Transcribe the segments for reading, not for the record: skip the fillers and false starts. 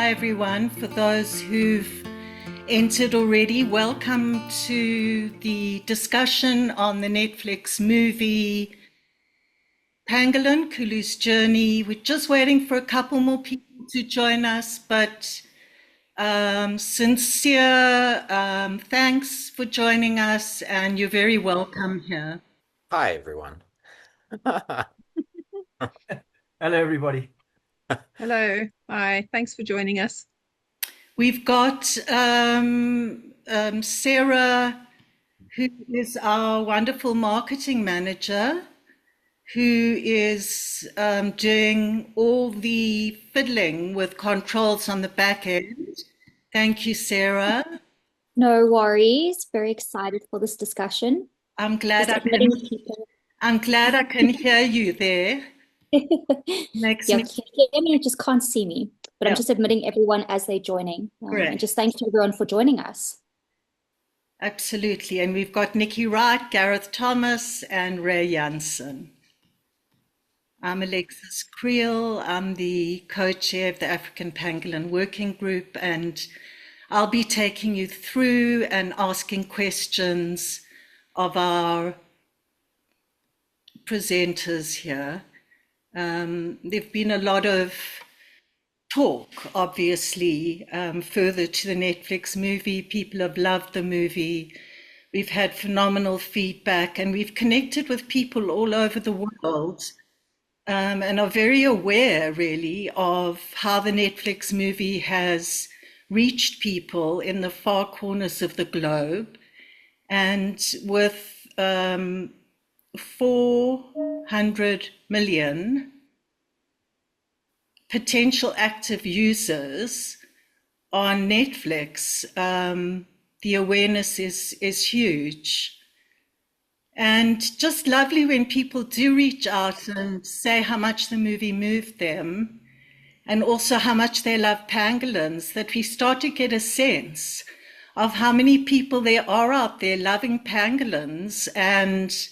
Hi everyone. For those who've entered already, welcome to the discussion on the Netflix movie Pangolin, Kulu's Journey. We're just waiting for a couple more people to join us, but sincere thanks for joining us, and you're very welcome here. Hi, everyone. Hello, everybody. Hello. Hi. Thanks for joining us. We've got Sarah, who is our wonderful marketing manager, who is doing all the fiddling with controls on the back end. Thank you, Sarah. No worries. Very excited for this discussion. I'm glad Just I admitting can. people. I'm glad I can hear you there. Makes Yeah, me you can hear me, just can't see me. But I'm Yeah. just admitting everyone as they're joining. Great. And just thanks to everyone for joining us. Absolutely. And we've got Nicci Wright, Gareth Thomas, and Ray Jansen. I'm Alexis Kriel. I'm the co-chair of the African Pangolin Working Group, and I'll be taking you through and asking questions of our presenters here. There've been a lot of talk, obviously, further to the Netflix movie. People have loved the movie. We've had phenomenal feedback, and we've connected with people all over the world, and are very aware, really, of how the Netflix movie has reached people in the far corners of the globe. And with 400 million potential active users on Netflix, the awareness is huge. And just lovely when people do reach out and say how much the movie moved them, and also how much they love pangolins, that we start to get a sense of how many people there are out there loving pangolins and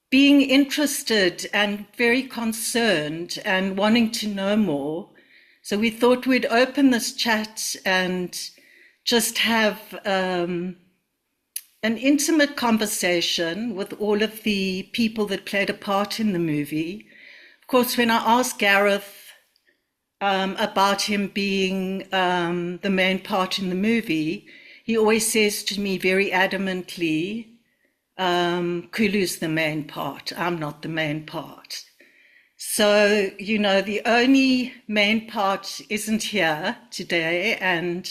being interested and very concerned and wanting to know more. So we thought we'd open this chat and just have an intimate conversation with all of the people that played a part in the movie. Of course, when I asked Gareth about him being the main part in the movie, he always says to me very adamantly, Kulu's the main part, I'm not the main part. So, you know, the only main part isn't here today, and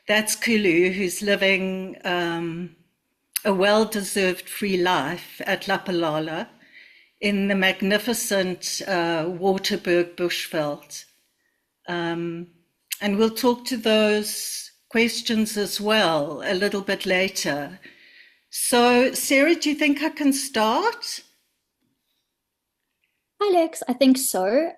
that's Kulu, who's living a well-deserved free life at Lapalala in the magnificent Waterberg bushveld. And we'll talk to those questions as well a little bit later. So, Sarah, do you think I can start? Alex, I think so.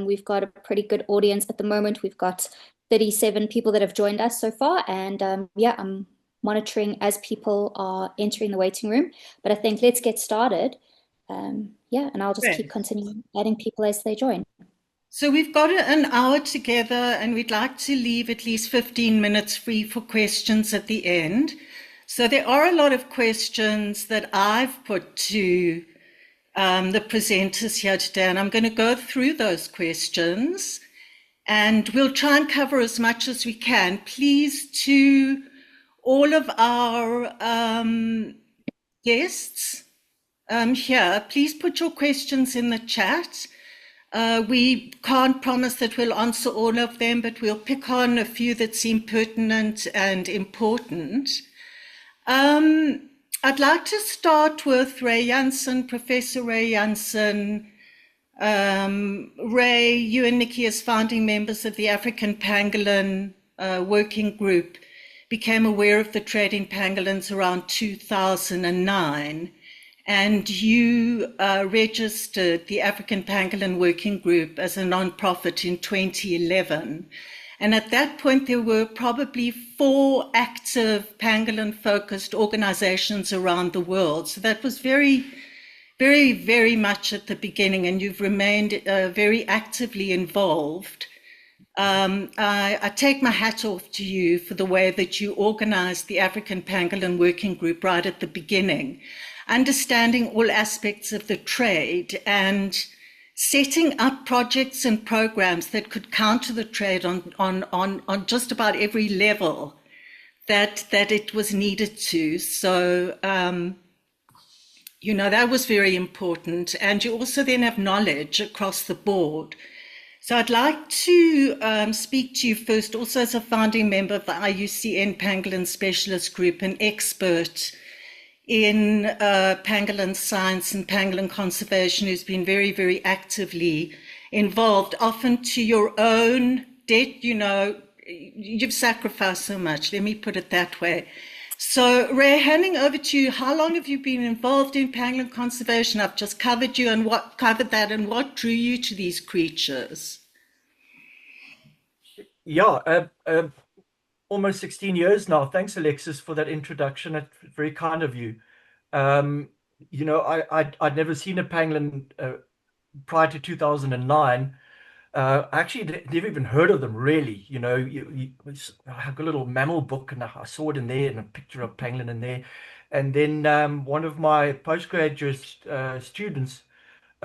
We've got a pretty good audience at the moment. We've got 37 people that have joined us so far. And yeah, I'm monitoring as people are entering the waiting room. But I think let's get started. Yeah, and I'll just keep continuing adding people as they join. So we've got an hour together, and we'd like to leave at least 15 minutes free for questions at the end. So there are a lot of questions that I've put to the presenters here today, and I'm going to go through those questions, and we'll try and cover as much as we can. Please, to all of our guests here, please put your questions in the chat. We can't promise that we'll answer all of them, but we'll pick on a few that seem pertinent and important. I'd like to start with Ray Jansen, Professor Ray Jansen. Ray, you and Nicci, as founding members of the African Pangolin Working Group, became aware of the trade in pangolins around 2009. And you registered the African Pangolin Working Group as a nonprofit in 2011. And at that point, there were probably 4 active pangolin-focused organizations around the world. So that was very, very, very much at the beginning, and you've remained very actively involved I take my hat off to you for the way that you organized the African Pangolin Working Group right at the beginning, understanding all aspects of the trade and setting up projects and programs that could counter the trade on just about every level that it was needed to. So, that was very important. And you also then have knowledge across the board. So I'd like to speak to you first, also as a founding member of the IUCN Pangolin Specialist Group, an expert in pangolin science and pangolin conservation, who's been very, very actively involved, often to your own debt. You've sacrificed so much, let me put it that way. So Ray, handing over to you, how long have you been involved in pangolin conservation? I've just covered you and what drew you to these creatures? Yeah, almost 16 years now. Thanks, Alexis, for that introduction. It's very kind of you. I'd never seen a pangolin prior to 2009. I actually never even heard of them, really. I have a little mammal book, and I saw it in there, and a picture of pangolin in there. And then one of my postgraduate students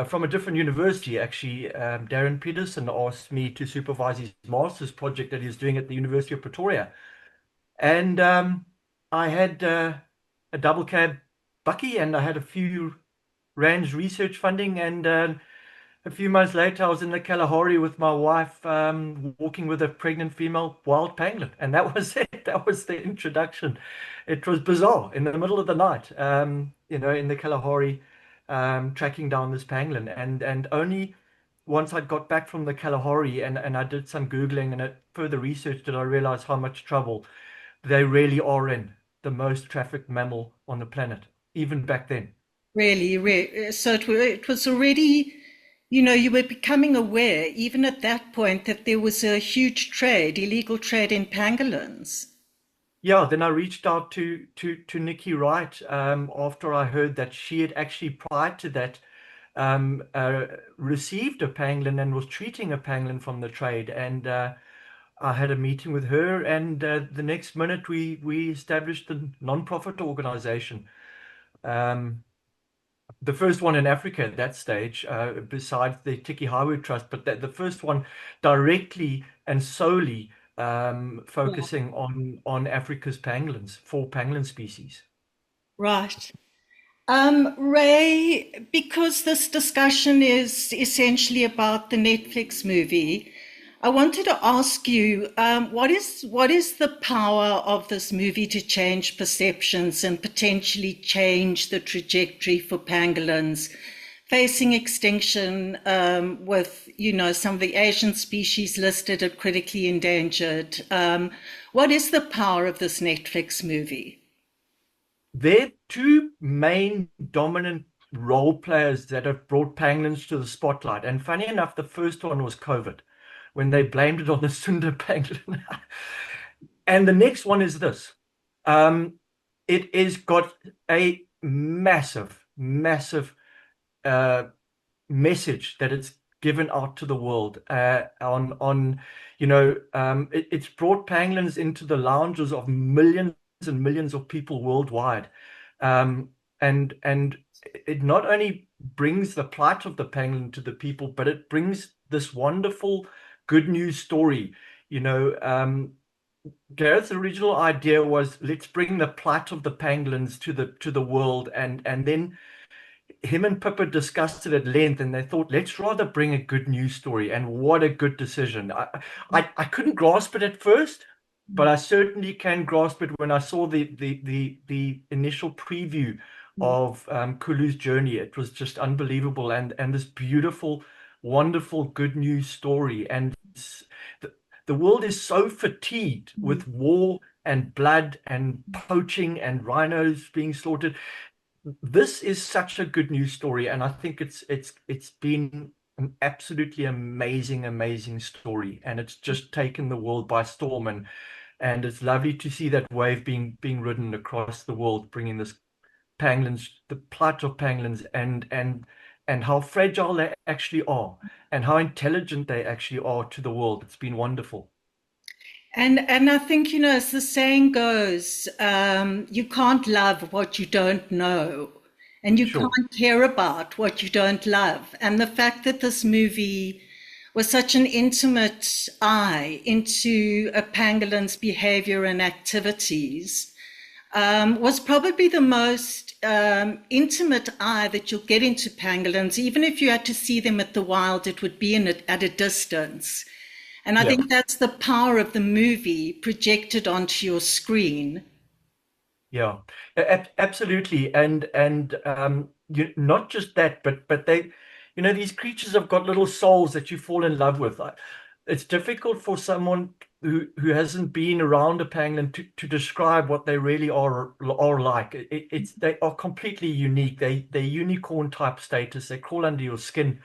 from a different university, actually, Darren Peterson, asked me to supervise his master's project that he's doing at the University of Pretoria. And I had a double cab bucky, and I had a few rands research funding, and a few months later, I was in the Kalahari with my wife, walking with a pregnant female wild pangolin, and that was it. That was the introduction. It was bizarre in the middle of the night, in the Kalahari, tracking down this pangolin, and only once I got back from the Kalahari and I did some Googling and further research did I realize how much trouble they really are in, the most trafficked mammal on the planet, even back then. Really. So it was already, you were becoming aware, even at that point, that there was a huge illegal trade in pangolins. Yeah, then I reached out to Nicci Wright after I heard that she had actually, prior to that, received a pangolin and was treating a pangolin from the trade. And I had a meeting with her, and the next minute we established a non-profit organization. The first one in Africa at that stage, besides the Tiki Highway Trust, but the first one directly and solely focusing on Africa's pangolins, 4 pangolin species. Right. Ray, because this discussion is essentially about the Netflix movie, I wanted to ask you, what is the power of this movie to change perceptions and potentially change the trajectory for pangolins facing extinction, with some of the Asian species listed as critically endangered? What is the power of this Netflix movie? There are 2 main dominant role players that have brought pangolins to the spotlight. And funny enough, the first one was COVID, when they blamed it on the Sunda pangolin. And the next one is this. It has got a massive, massive message that it's given out to the world it's brought pangolins into the lounges of millions and millions of people worldwide, and it not only brings the plight of the pangolin to the people, but it brings this wonderful good news story. Gareth's original idea was, let's bring the plight of the pangolins to the world, and then him and Pippa discussed it at length, and they thought, let's rather bring a good news story. And what a good decision. I couldn't grasp it at first, but I certainly can grasp it when I saw the initial preview of Kulu's journey. It was just unbelievable, and this beautiful, wonderful good news story. And the world is so fatigued with war and blood and poaching and rhinos being slaughtered. This is such a good news story, and I think it's been an absolutely amazing story, and it's just taken the world by storm, and it's lovely to see that wave being ridden across the world, bringing this pangolins, the plight of pangolins, and and how fragile they actually are and how intelligent they actually are to the world. It's been wonderful. And I think, as the saying goes, you can't love what you don't know, and you Sure. can't care about what you don't love. And the fact that this movie was such an intimate eye into a pangolin's behavior and activities was probably the most intimate eye that you'll get into pangolins. Even if you had to see them at the wild, it would be at a distance. And I think that's the power of the movie projected onto your screen. Yeah, absolutely. And not just that, but they, these creatures have got little souls that you fall in love with. It's difficult for someone who hasn't been around a pangolin to describe what they really are like. They are completely unique. They're unicorn type status. They crawl under your skin.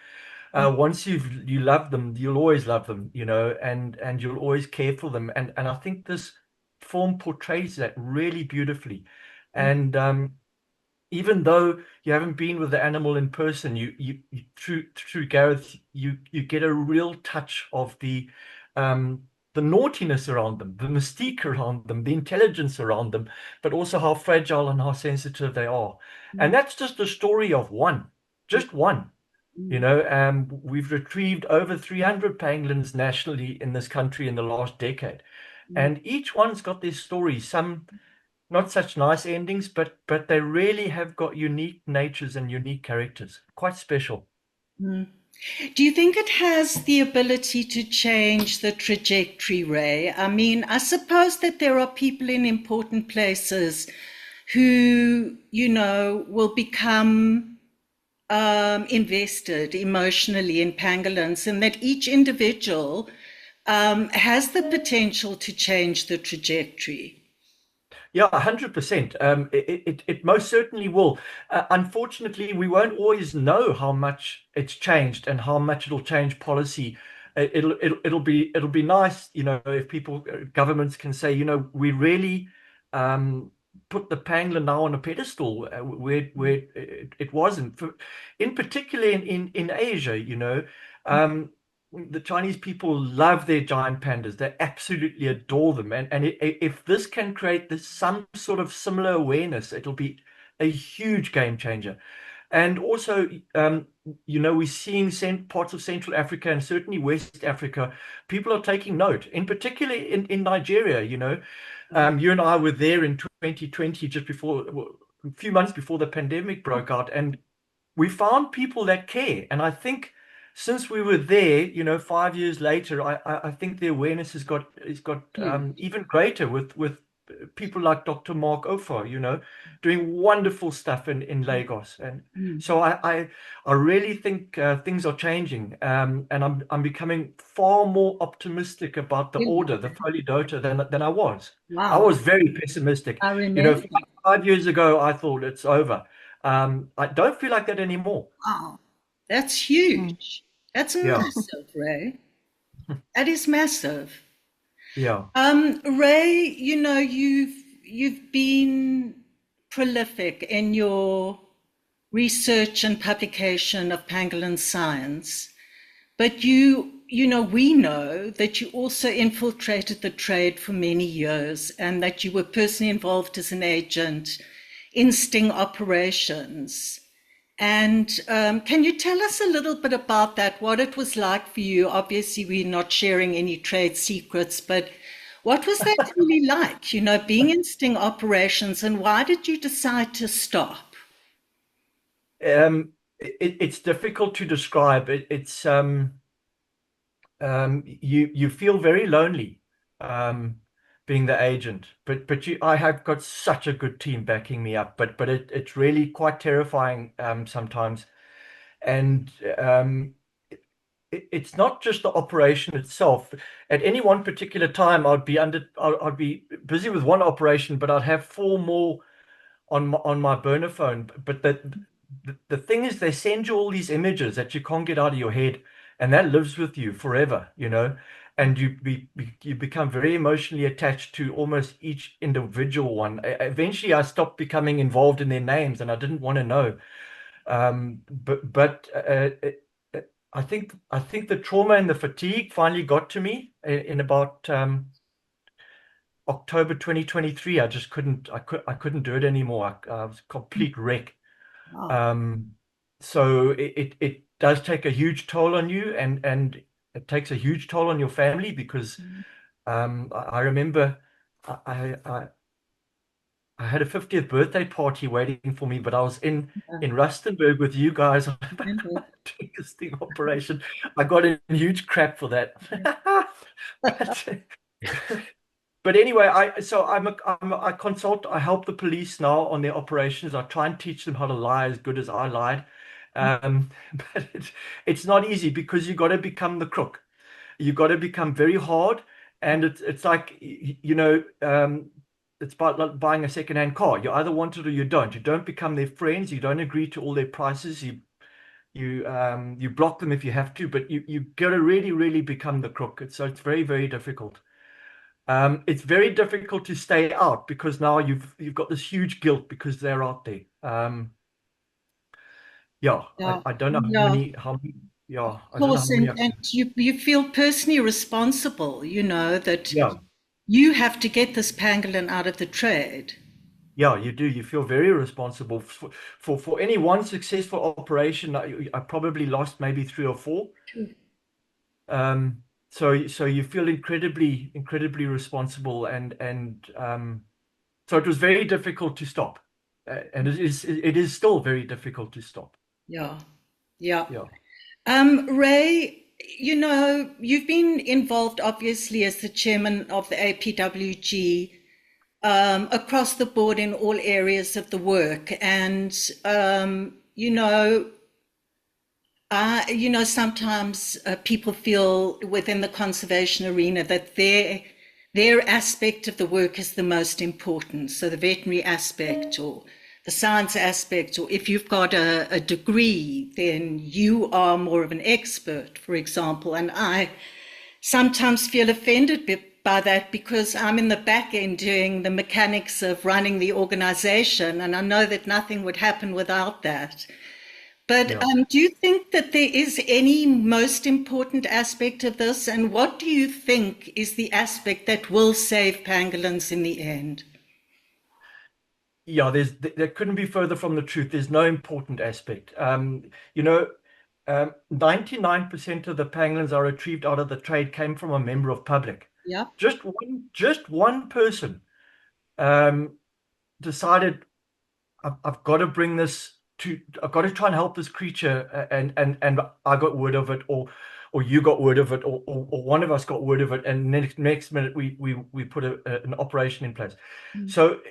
Once you love them, you'll always love them, and you'll always care for them. And I think this film portrays that really beautifully. And even though you haven't been with the animal in person, you through Gareth, you get a real touch of the naughtiness around them, the mystique around them, the intelligence around them, but also how fragile and how sensitive they are. And that's just the story of one, just one. We've retrieved over 300 pangolins nationally in this country in the last decade. And each one's got their story, some not such nice endings, but they really have got unique natures and unique characters. Quite special. Do you think it has the ability to change the trajectory, Ray? I mean, I suppose that there are people in important places who, will become invested emotionally in pangolins, and that each individual has the potential to change the trajectory. Yeah, 100%. It most certainly will. Unfortunately, we won't always know how much it's changed and how much it'll change policy. It'll be nice, if governments can say, we really put the pangolin now on a pedestal where it wasn't. In particular in Asia, the Chinese people love their giant pandas. They absolutely adore them. And if this can create some sort of similar awareness, it'll be a huge game changer. And also, we're seeing parts of Central Africa and certainly West Africa, people are taking note, in particular in Nigeria. You and I were there in 2020, just before, a few months before the pandemic broke out, and we found people that care. And I think since we were there, 5 years later, I think the awareness has got even greater with people like Dr. Mark Ofa, doing wonderful stuff in Lagos. And so I really think things are changing, and I'm becoming far more optimistic about the order, the Polydota, than I was. Wow. I was very pessimistic. I remember. 5 years ago, I thought it's over. I don't feel like that anymore. Wow, that's huge. That's massive, Ray. That is massive. Yeah. Ray, you've been prolific in your research and publication of pangolin science, but we know that you also infiltrated the trade for many years and that you were personally involved as an agent in sting operations. And can you tell us a little bit about that, what it was like for you? Obviously, we're not sharing any trade secrets, but what was that really like, being in sting operations, and why did you decide to stop? It's difficult to describe. It's you feel very lonely being the agent, but I have got such a good team backing me up, but it's really quite terrifying sometimes. And it's not just the operation itself. At any one particular time, I'd be busy with one operation, but I'd have 4 more on my burner phone. But the thing is, they send you all these images that you can't get out of your head, and that lives with you forever, and you become very emotionally attached to almost each individual one. Eventually, I stopped becoming involved in their names, and I didn't want to know. I think the trauma and the fatigue finally got to me in about October 2023. I couldn't do it anymore. I was a complete wreck. Wow. So it does take a huge toll on you, and it takes a huge toll on your family, because I remember I had a 50th birthday party waiting for me, but I was in Rustenburg with you guys on doing this sting operation. I got in huge crap for that. But anyway, I consult, I help the police now on their operations. I try and teach them how to lie as good as I lied. But it's not easy, because you got to become the crook. You got to become very hard, and it's like, it's like buying a second-hand car. You either want it or you don't. You don't become their friends. You don't agree to all their prices. You block them if you have to, but you got to really, really become the crook. So it's very, very difficult. It's very difficult to stay out, because now you've got this huge guilt because they're out there. I don't know how many. Yeah, I don't know how Of course, many. and you feel personally responsible, that Yeah. you have to get this pangolin out of the trade. Yeah, you do. You feel very responsible for any one successful operation. I probably lost maybe 3 or 4. So you feel incredibly responsible, and so it was very difficult to stop, and it is still very difficult to stop. Yeah. Ray, you've been involved, obviously, as the chairman of the APWG, across the board in all areas of the work. And, sometimes people feel within the conservation arena that their aspect of the work is the most important. So the veterinary aspect, or the science aspect, or if you've got a degree, then you are more of an expert, for example. And I sometimes feel offended by that, because I'm in the back end doing the mechanics of running the organization, and I know that nothing would happen without that. But do you think that there is any most important aspect of this? And what do you think is the aspect that will save pangolins in the end? Yeah, there couldn't be further from the truth. There's no important aspect. 99% of the pangolins are retrieved out of the trade came from a member of public. Yeah. Just one person decided, I've got to bring this I've got to try and help this creature, and I got word of it, or you got word of it, or one of us got word of it, and next minute we put an operation in place. So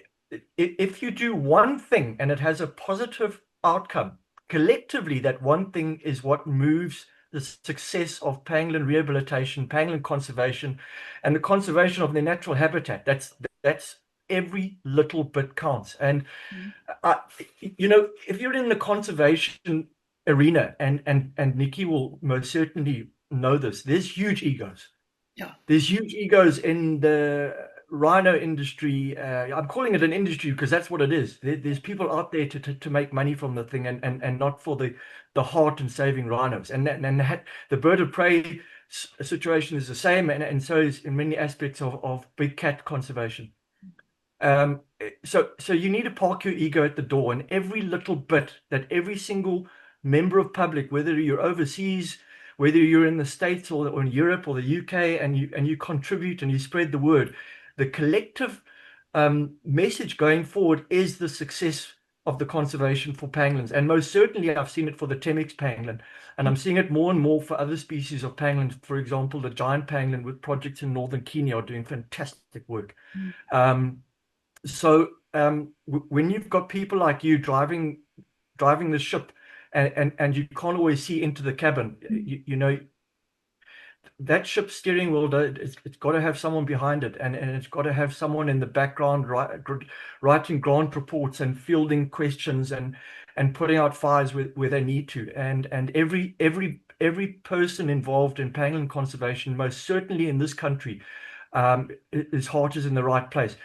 if you do one thing and it has a positive outcome, collectively that one thing is what moves the success of pangolin rehabilitation, pangolin conservation, and the conservation of their natural habitat. That's every little bit counts. And if you're in the conservation arena, and Nicci will most certainly know this, there's huge egos. Yeah. There's huge egos in the rhino industry. I'm calling it an industry because that's what it is. There's people out there to make money from the thing, and not for the heart and saving rhinos. And the bird of prey situation is the same, and so is in many aspects of big cat conservation. So you need to park your ego at the door, and every little bit that every single member of public, whether you're overseas, whether you're in the States or in Europe or the UK, and you contribute and you spread the word, the collective message going forward is the success of the conservation for pangolins. And most certainly I've seen it for the Temix pangolin, and I'm seeing it more and more for other species of pangolins. For example, the giant pangolin with projects in northern Kenya are doing fantastic work. So when you've got people like you driving the ship, and you can't always see into the cabin, that ship steering wheel, it's got to have someone behind it, and it's got to have someone in the background writing grant reports and fielding questions and putting out fires where they need to. And every person involved in pangolin conservation, most certainly in this country, his heart is in the right place.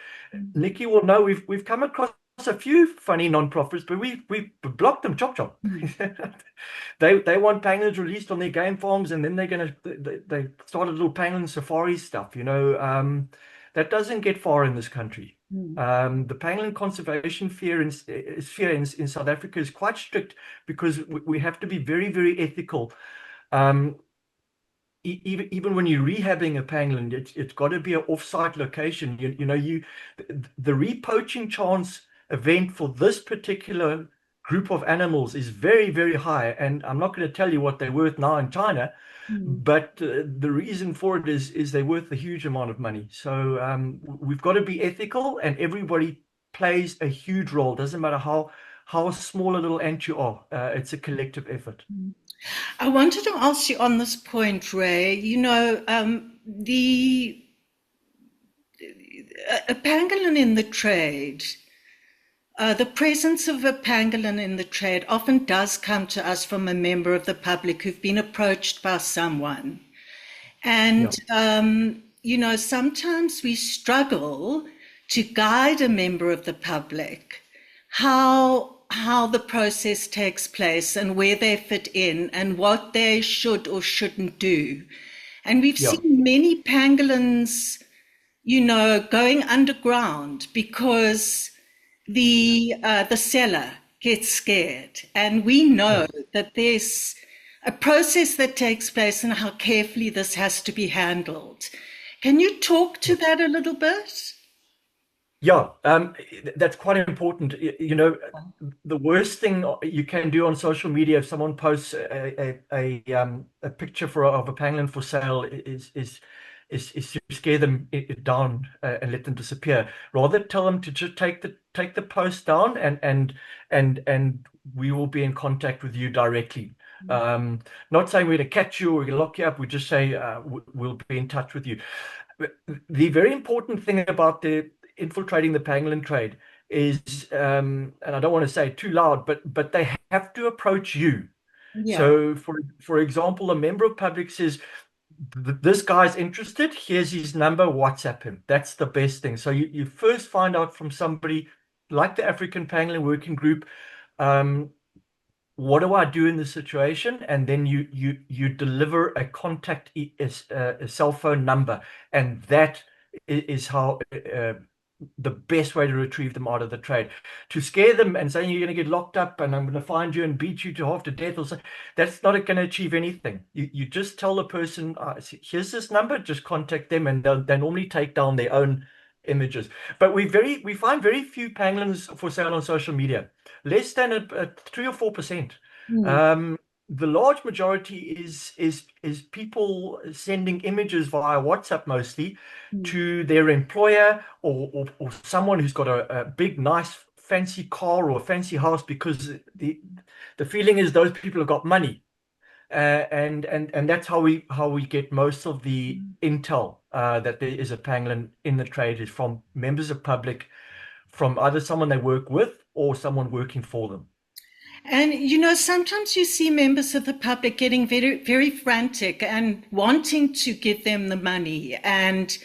Nicci will know we've come across a few funny non-profits, but we blocked them, chop. They want pangolins released on their game farms, and then they start a little pangolin safari stuff. That doesn't get far in this country. The pangolin conservation sphere in South Africa is quite strict because we have to be very, very ethical. Even when you're rehabbing a pangolin, it's got to be an off-site location. The repoaching chance event for this particular group of animals is very, very high. And I'm not going to tell you what they're worth now in China, but the reason for it is they're worth a huge amount of money. So we've got to be ethical, and everybody plays a huge role. Doesn't matter how small a little ant you are. It's a collective effort. I wanted to ask you on this point, Ray. A pangolin in the trade, the presence of a pangolin in the trade often does come to us from a member of the public who've been approached by someone. And, sometimes we struggle to guide a member of the public how the process takes place and where they fit in and what they should or shouldn't do. And we've seen many pangolins, going underground because the seller gets scared. And we know that there's a process that takes place and how carefully this has to be handled. Can you talk to that a little bit? Yeah, that's quite important. The worst thing you can do on social media if someone posts a picture of a pangolin for sale is to scare them down and let them disappear. Rather tell them to just take the post down and we will be in contact with you directly. Not saying we're going to catch you or we're going to lock you up. We just say we'll be in touch with you. The very important thing about infiltrating the pangolin trade is, and I don't want to say it too loud, but they have to approach you. Yeah. So, for example, a member of public says, "This guy's interested. Here's his number. WhatsApp him." That's the best thing. So you first find out from somebody like the African Pangolin Working Group, what do I do in this situation? And then you deliver a contact, a cell phone number, and that is how the best way to retrieve them out of the trade. To scare them and saying you're going to get locked up and I'm going to find you and beat you to half to death or something, that's not going to achieve anything. You just tell the person, here's this number, just contact them, and they normally take down their own images. But we find very few pangolins for sale on social media, less than 3 or 4%. The large majority is people sending images via WhatsApp mostly to their employer or someone who's got a big, nice, fancy car or a fancy house, because the feeling is those people have got money, and that's how we get most of the intel that there is a pangolin in the trade, is from members of public, from either someone they work with or someone working for them. And, sometimes you see members of the public getting very, very frantic and wanting to give them the money and,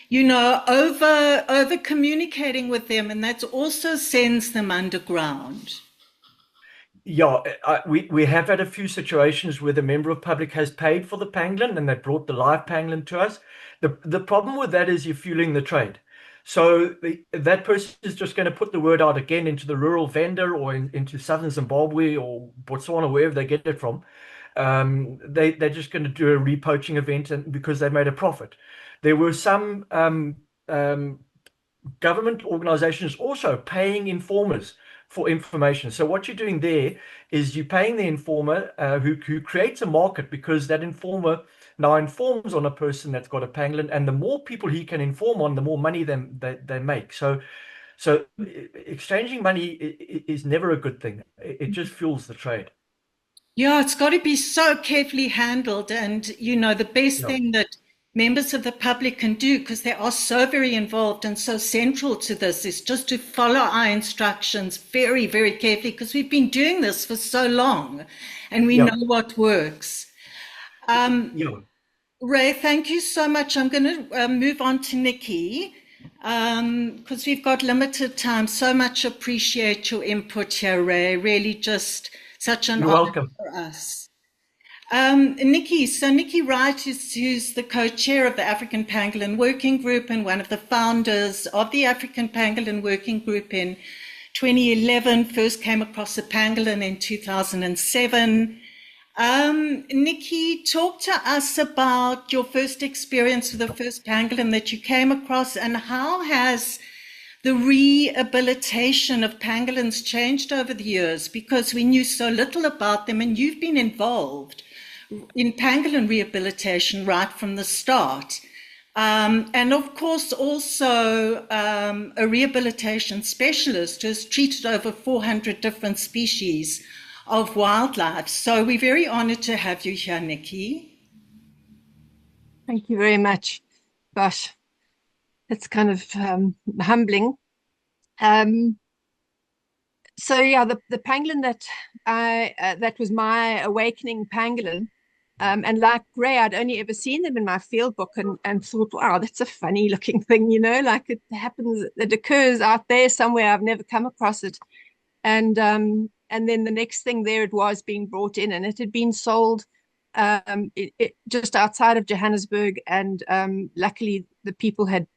over communicating with them. And that also sends them underground. Yeah, we have had a few situations where the member of public has paid for the pangolin and they brought the live pangolin to us. The problem with that is you're fueling the trade. So that person is just going to put the word out again into the rural vendor or into southern Zimbabwe or Botswana, wherever they get it from. They're just going to do a repoaching event, and because they made a profit. There were some government organizations also paying informers for information. So what you're doing there is you're paying the informer who creates a market, because that informer now informs on a person that's got a pangolin, and the more people he can inform on, the more money they make. So exchanging money is never a good thing. It just fuels the trade. Yeah, it's got to be so carefully handled. And, the best thing that members of the public can do, because they are so very involved and so central to this, is just to follow our instructions very, very carefully, because we've been doing this for so long and we know what works. Ray, thank you so much. I'm going to move on to Nicci. because we've got limited time. So much appreciate your input here, Ray. Really just such an You're honor welcome. for us. Nicci Wright, who's the co-chair of the African Pangolin Working Group and one of the founders of the African Pangolin Working Group in 2011, first came across a pangolin in 2007. Nicci, talk to us about your first experience with the first pangolin that you came across, and how has the rehabilitation of pangolins changed over the years? Because we knew so little about them, and you've been involved in pangolin rehabilitation right from the start. And of course, also a rehabilitation specialist who's treated over 400 different species of wildlife. So we're very honored to have you here, Nicci. Thank you very much. Gosh, it's kind of humbling. So yeah, the pangolin that was my awakening pangolin. And like Ray, I'd only ever seen them in my field book and thought, wow, that's a funny looking thing, like it happens, it occurs out there somewhere. I've never come across it. And then the next thing, there it was being brought in, and it had been sold just outside of Johannesburg. And luckily the people had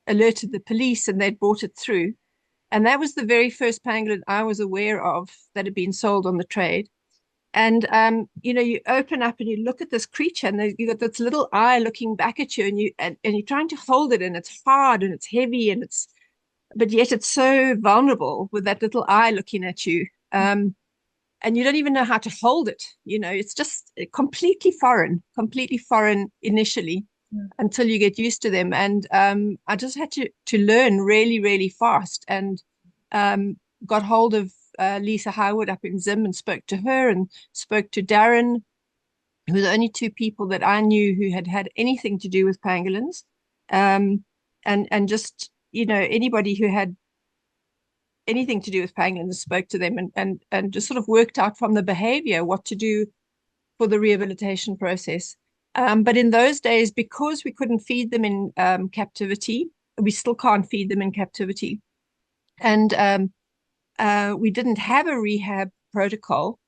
alerted the police and they'd brought it through. And that was the very first pangolin I was aware of that had been sold on the trade. And you open up and you look at this creature, and you got this little eye looking back at you, and you're trying to hold it, and it's hard and it's heavy, but yet it's so vulnerable with that little eye looking at you. And you don't even know how to hold it. It's just completely foreign initially, until you get used to them. And I just had to learn really, really fast, and got hold of Lisa Highwood up in Zim and spoke to her, and spoke to Darren, who were the only two people that I knew who had anything to do with pangolins. And just, anybody who had anything to do with pangolins spoke to them, and just sort of worked out from the behavior what to do for the rehabilitation process. But in those days, because we couldn't feed them in captivity, we still can't feed them in captivity. And we didn't have a rehab protocol.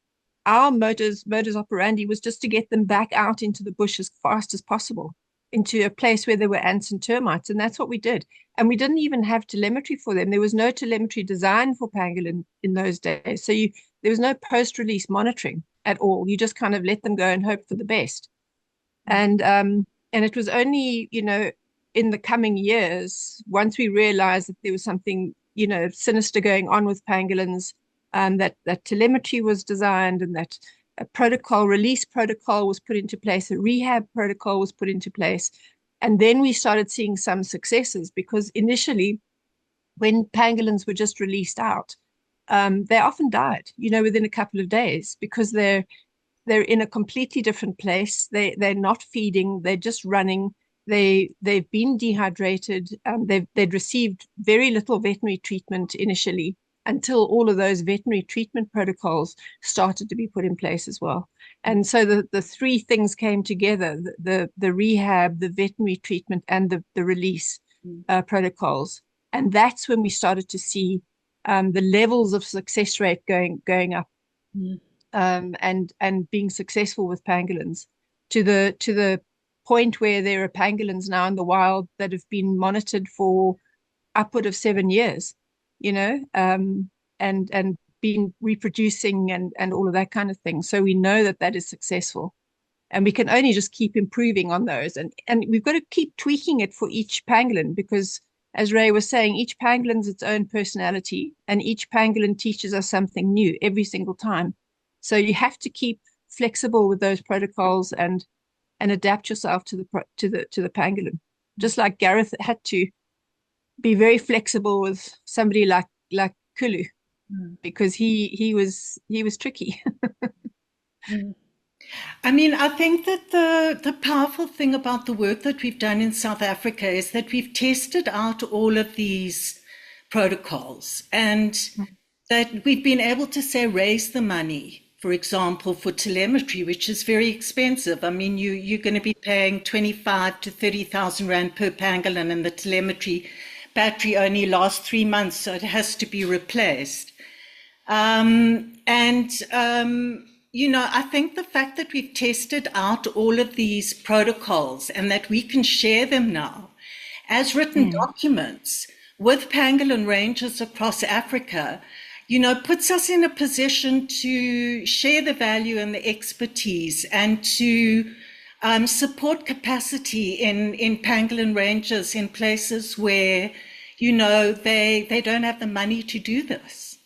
Our modus operandi was just to get them back out into the bush as fast as possible, into a place where there were ants and termites. And that's what we did. And we didn't even have telemetry for them. There was no telemetry design for pangolin in those days. So there was no post-release monitoring at all. You just kind of let them go and hope for the best. And it was only, in the coming years, once we realized that there was something, sinister going on with pangolins, that telemetry was designed, and that a release protocol was put into place, a rehab protocol was put into place. And then we started seeing some successes, because initially, when pangolins were just released out, they often died, within a couple of days, because they're in a completely different place. They're not feeding, they're just running. They've been dehydrated. They'd received very little veterinary treatment initially, until all of those veterinary treatment protocols started to be put in place as well. And so the three things came together: the rehab, the veterinary treatment, and the release protocols. And that's when we started to see the levels of success rate going up, and being successful with pangolins, to the point where there are pangolins now in the wild that have been monitored for upward of 7 years, and been reproducing and all of that kind of thing. So we know that is successful, and we can only just keep improving on those. And we've got to keep tweaking it for each pangolin, because, as Ray was saying, each pangolin's its own personality, and each pangolin teaches us something new every single time. So you have to keep flexible with those protocols and adapt yourself to the pangolin. Just like Gareth had to be very flexible with somebody like Kulu, because he was tricky. I mean, I think that the powerful thing about the work that we've done in South Africa is that we've tested out all of these protocols, and that we've been able to, say, raise the money for example, for telemetry, which is very expensive. I mean, you're going to be paying 25 to 30,000 Rand per pangolin, and the telemetry battery only lasts 3 months, so it has to be replaced. You know, I think the fact that we've tested out all of these protocols and that we can share them now as written documents with pangolin rangers across Africa, you know, puts us in a position to share the value and the expertise and to support capacity in pangolin rangers in places where, you know, they don't have the money to do this.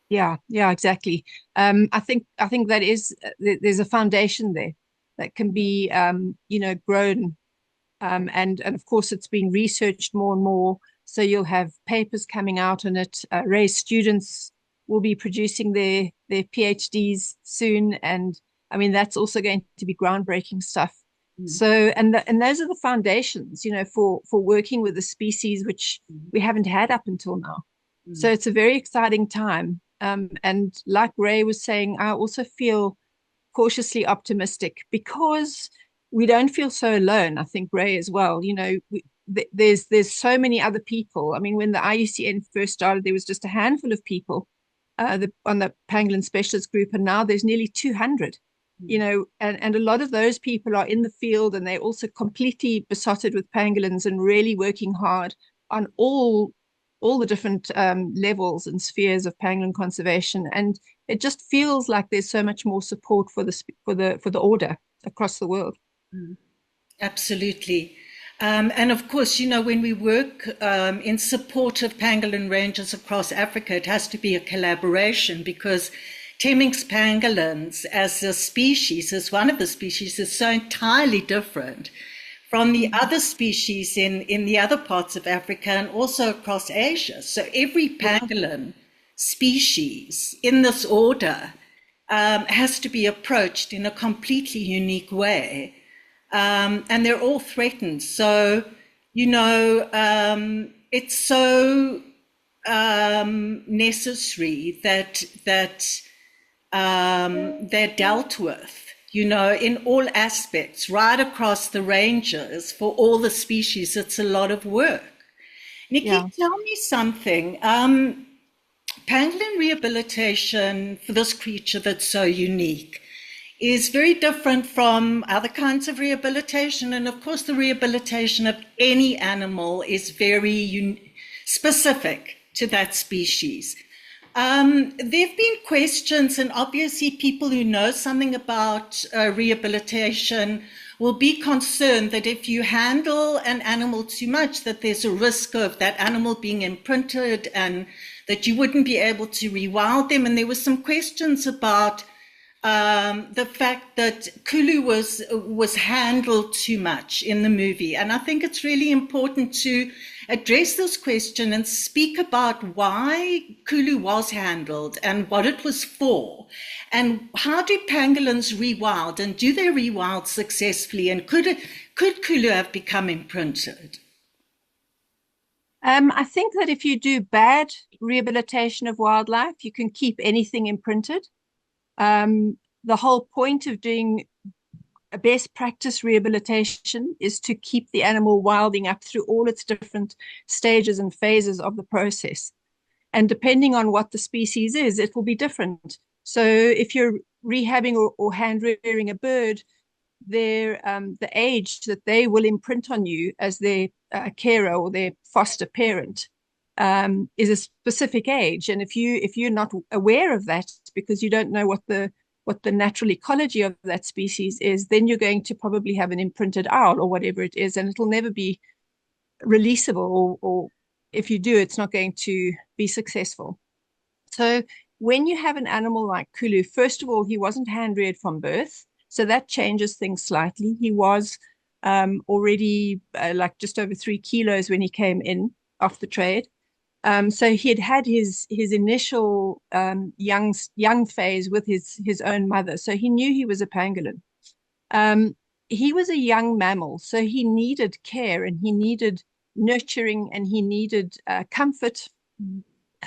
Yeah, exactly. I think that is there's a foundation there that can be you know, grown, and of course it's been researched more and more. So you'll have papers coming out on it. Ray's students will be producing their PhDs soon, and I mean that's also going to be groundbreaking stuff. So and those are the foundations, you know, for working with the species which we haven't had up until now. So it's a very exciting time. And like Ray was saying, I also feel cautiously optimistic because we don't feel so alone. I think Ray as well. You know, there's so many other people. I mean, when the IUCN first started, there was just a handful of people on the pangolin specialist group, and now there's nearly 200. You know, and a lot of those people are in the field, and they're also completely besotted with pangolins and really working hard on all the different levels and spheres of pangolin conservation, and it just feels like there's so much more support for the order across the world. Absolutely. And of course, you know, when we work in support of pangolin rangers across Africa, it has to be a collaboration, because Temminck's pangolins as a species, as one of the species, is so entirely different from the other species in the other parts of Africa and also across Asia. So every pangolin species in this order has to be approached in a completely unique way. And they're all threatened. So, you know, it's so necessary that they're dealt with, you know, in all aspects, right across the ranges for all the species. It's a lot of work. Nicci, tell me something. Pangolin rehabilitation for this creature that's so unique is very different from other kinds of rehabilitation. And of course, the rehabilitation of any animal is very specific to that species. There have been questions, and obviously people who know something about rehabilitation will be concerned that if you handle an animal too much, that there's a risk of that animal being imprinted and that you wouldn't be able to rewild them. And there were some questions about the fact that Kulu was handled too much in the movie. And I think it's really important to address this question and speak about why Kulu was handled and what it was for. And how do pangolins rewild, and do they rewild successfully? And could Kulu have become imprinted? I think that if you do bad rehabilitation of wildlife, you can keep anything imprinted. The whole point of doing a best practice rehabilitation is to keep the animal wilding up through all its different stages and phases of the process. And depending on what the species is, it will be different. So if you're rehabbing or hand rearing a bird, the age that they will imprint on you as their carer or their foster parent is a specific age. And if you're not aware of that because you don't know what the natural ecology of that species is, then you're going to probably have an imprinted owl or whatever it is, and it'll never be releasable, or if you do, it's not going to be successful. So when you have an animal like Kulu, first of all, he wasn't hand-reared from birth, so that changes things slightly. He was already like just over 3 kilos when he came in off the trade. So he had his initial young phase with his own mother. So he knew he was a pangolin. He was a young mammal, so he needed care and he needed nurturing and he needed comfort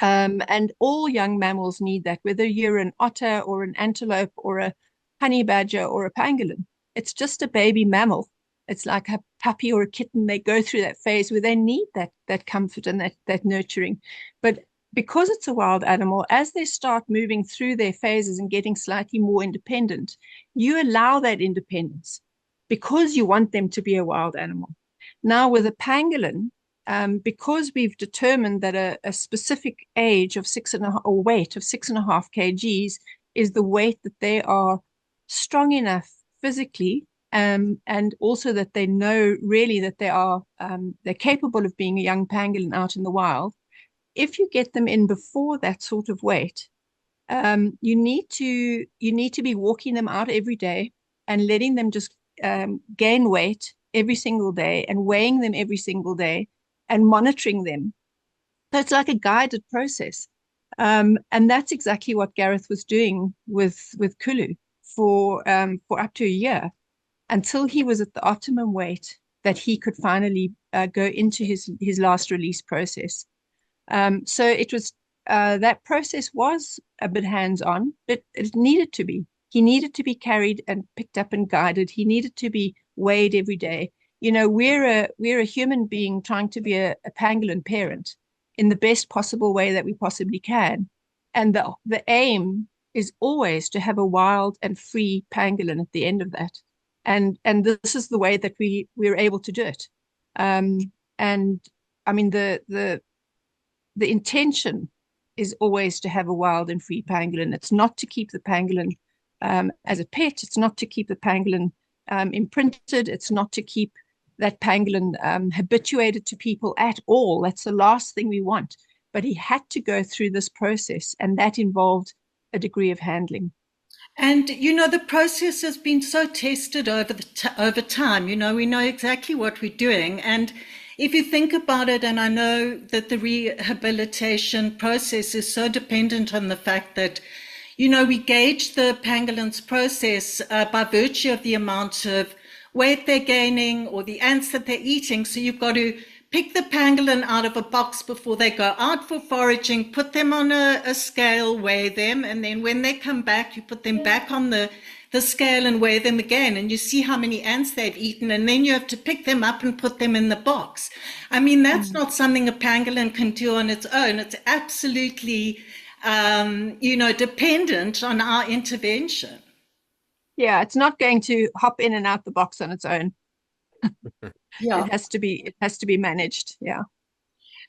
And all young mammals need that, whether you're an otter or an antelope or a honey badger or a pangolin. It's just a baby mammal. It's like a puppy or a kitten. They go through that phase where they need that comfort and that nurturing. But because it's a wild animal, as they start moving through their phases and getting slightly more independent, you allow that independence because you want them to be a wild animal. Now, with a pangolin, because we've determined that a specific age of 6.5 or weight of 6.5 kgs is the weight that they are strong enough physically, and also that they know really that they're capable of being a young pangolin out in the wild. If you get them in before that sort of weight, you need to be walking them out every day and letting them just gain weight every single day and weighing them every single day and monitoring them. So it's like a guided process. And that's exactly what Gareth was doing with Kulu for up to a year, until he was at the optimum weight that he could finally go into his last release process. So it was that process was a bit hands-on, but it needed to be. He needed to be carried and picked up and guided. He needed to be weighed every day. We're a human being trying to be a pangolin parent in the best possible way that we possibly can. And the aim is always to have a wild and free pangolin at the end of that. And this is the way that we're able to do it. And I mean, the intention is always to have a wild and free pangolin. It's not to keep the pangolin as a pet. It's not to keep the pangolin imprinted. It's not to keep that pangolin habituated to people at all. That's the last thing we want. But he had to go through this process, and that involved a degree of handling. And, the process has been so tested over time. We know exactly what we're doing. And if you think about it, and I know that the rehabilitation process is so dependent on the fact that, we gauge the pangolin's process by virtue of the amount of weight they're gaining or the ants that they're eating. So you've got to pick the pangolin out of a box before they go out for foraging, put them on a scale, weigh them, and then when they come back, you put them back on the scale and weigh them again, and you see how many ants they've eaten, and then you have to pick them up and put them in the box. I mean, that's not something a pangolin can do on its own. It's absolutely, dependent on our intervention. Yeah, it's not going to hop in and out the box on its own. Yeah. It has to be managed. Yeah.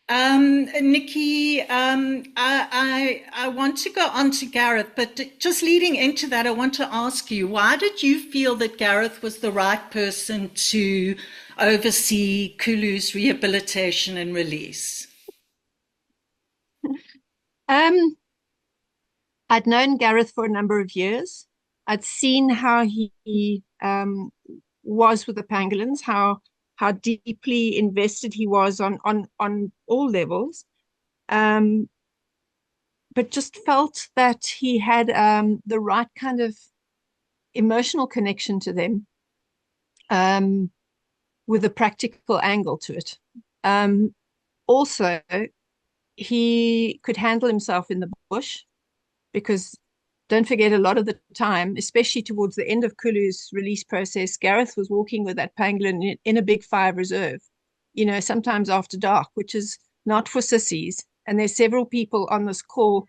Nicci, I want to go on to Gareth, but just leading into that, I want to ask you, why did you feel that Gareth was the right person to oversee Kulu's rehabilitation and release? I'd known Gareth for a number of years. I'd seen how he was with the pangolins, how deeply invested he was on all levels, but just felt that he had the right kind of emotional connection to them, with a practical angle to it. Also, he could handle himself in the bush, because don't forget, a lot of the time, especially towards the end of Kulu's release process, Gareth was walking with that pangolin in a big 5 reserve, sometimes after dark, which is not for sissies. And there's several people on this call,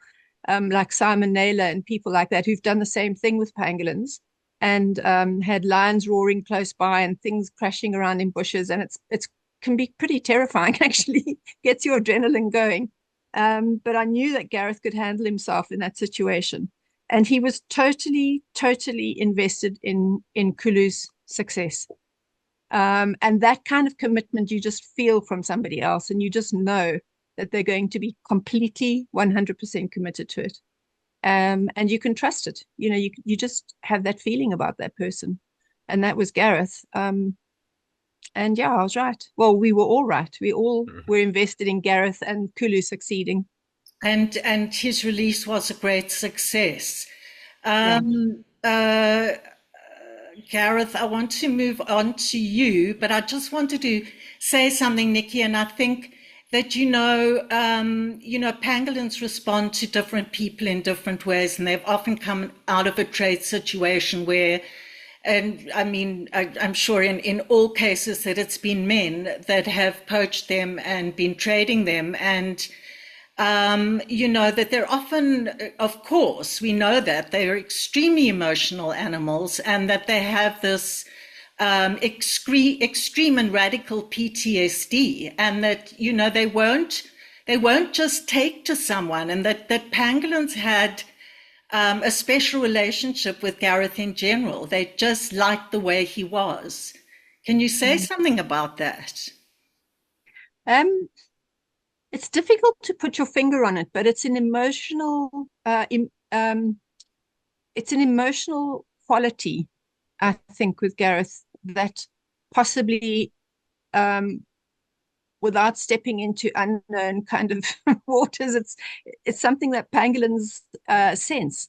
like Simon Naylor and people like that, who've done the same thing with pangolins and had lions roaring close by and things crashing around in bushes. And it can be pretty terrifying, actually. Gets your adrenaline going. But I knew that Gareth could handle himself in that situation. And he was totally, totally invested in Kulu's success. And that kind of commitment you just feel from somebody else, and you just know that they're going to be completely 100% committed to it. And you can trust it. You just have that feeling about that person. And that was Gareth. And yeah, I was right. Well, we were all right. We all were invested in Gareth and Kulu succeeding. And his release was a great success. Gareth, I want to move on to you, but I just wanted to say something, Nicci, and I think that, pangolins respond to different people in different ways, and they've often come out of a trade situation where, and I mean, I'm sure in all cases that it's been men that have poached them and been trading them, and that they're often, of course, we know that they're extremely emotional animals, and that they have this extreme and radical PTSD, and that they won't just take to someone, and that pangolins had a special relationship with Gareth in general. They just liked the way he was. Can you say something about that? It's difficult to put your finger on it, but it's an emotional quality, I think, with Gareth, that possibly, without stepping into unknown kind of waters, it's something that pangolins sense,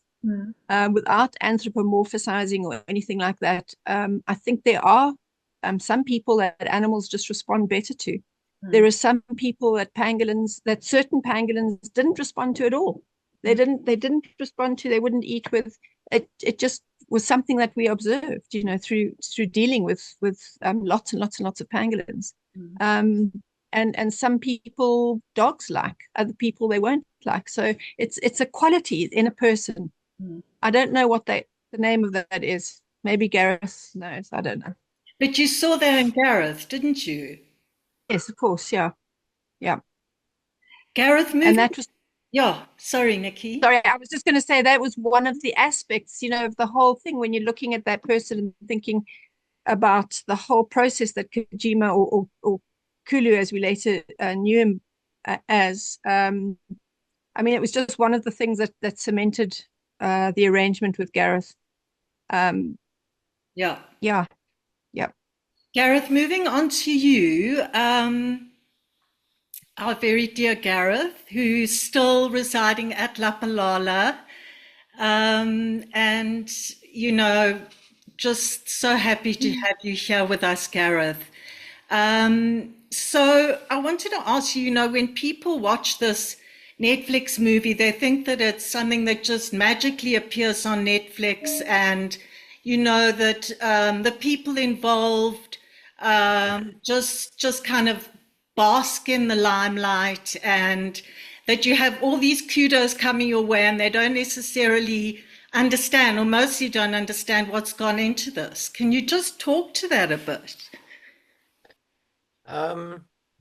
without anthropomorphizing or anything like that. I think there are some people that animals just respond better to. There are some people that certain pangolins didn't respond to at all. They didn't respond to. They wouldn't eat with. It just was something that we observed, through dealing with lots and lots and lots of pangolins. And some people dogs like, other people they won't like. So it's a quality in a person. I don't know what the name of that is. Maybe Gareth knows. I don't know. But you saw that in Gareth, didn't you? Yes, of course. Yeah. Gareth moved. And that was. Yeah, sorry, Nicci. Sorry, I was just going to say that was one of the aspects, of the whole thing, when you're looking at that person and thinking about the whole process that Kojima or Kulu, as we later knew him as. I mean, it was just one of the things that cemented the arrangement with Gareth. Yeah. Gareth, moving on to you, our very dear Gareth, who's still residing at Lapalala, and, just so happy to have you here with us, Gareth. So I wanted to ask you, when people watch this Netflix movie, they think that it's something that just magically appears on Netflix, and, that the people involved just kind of bask in the limelight, and that you have all these kudos coming your way, and they don't necessarily understand, or mostly don't understand, what's gone into this. Can you just talk to that a bit?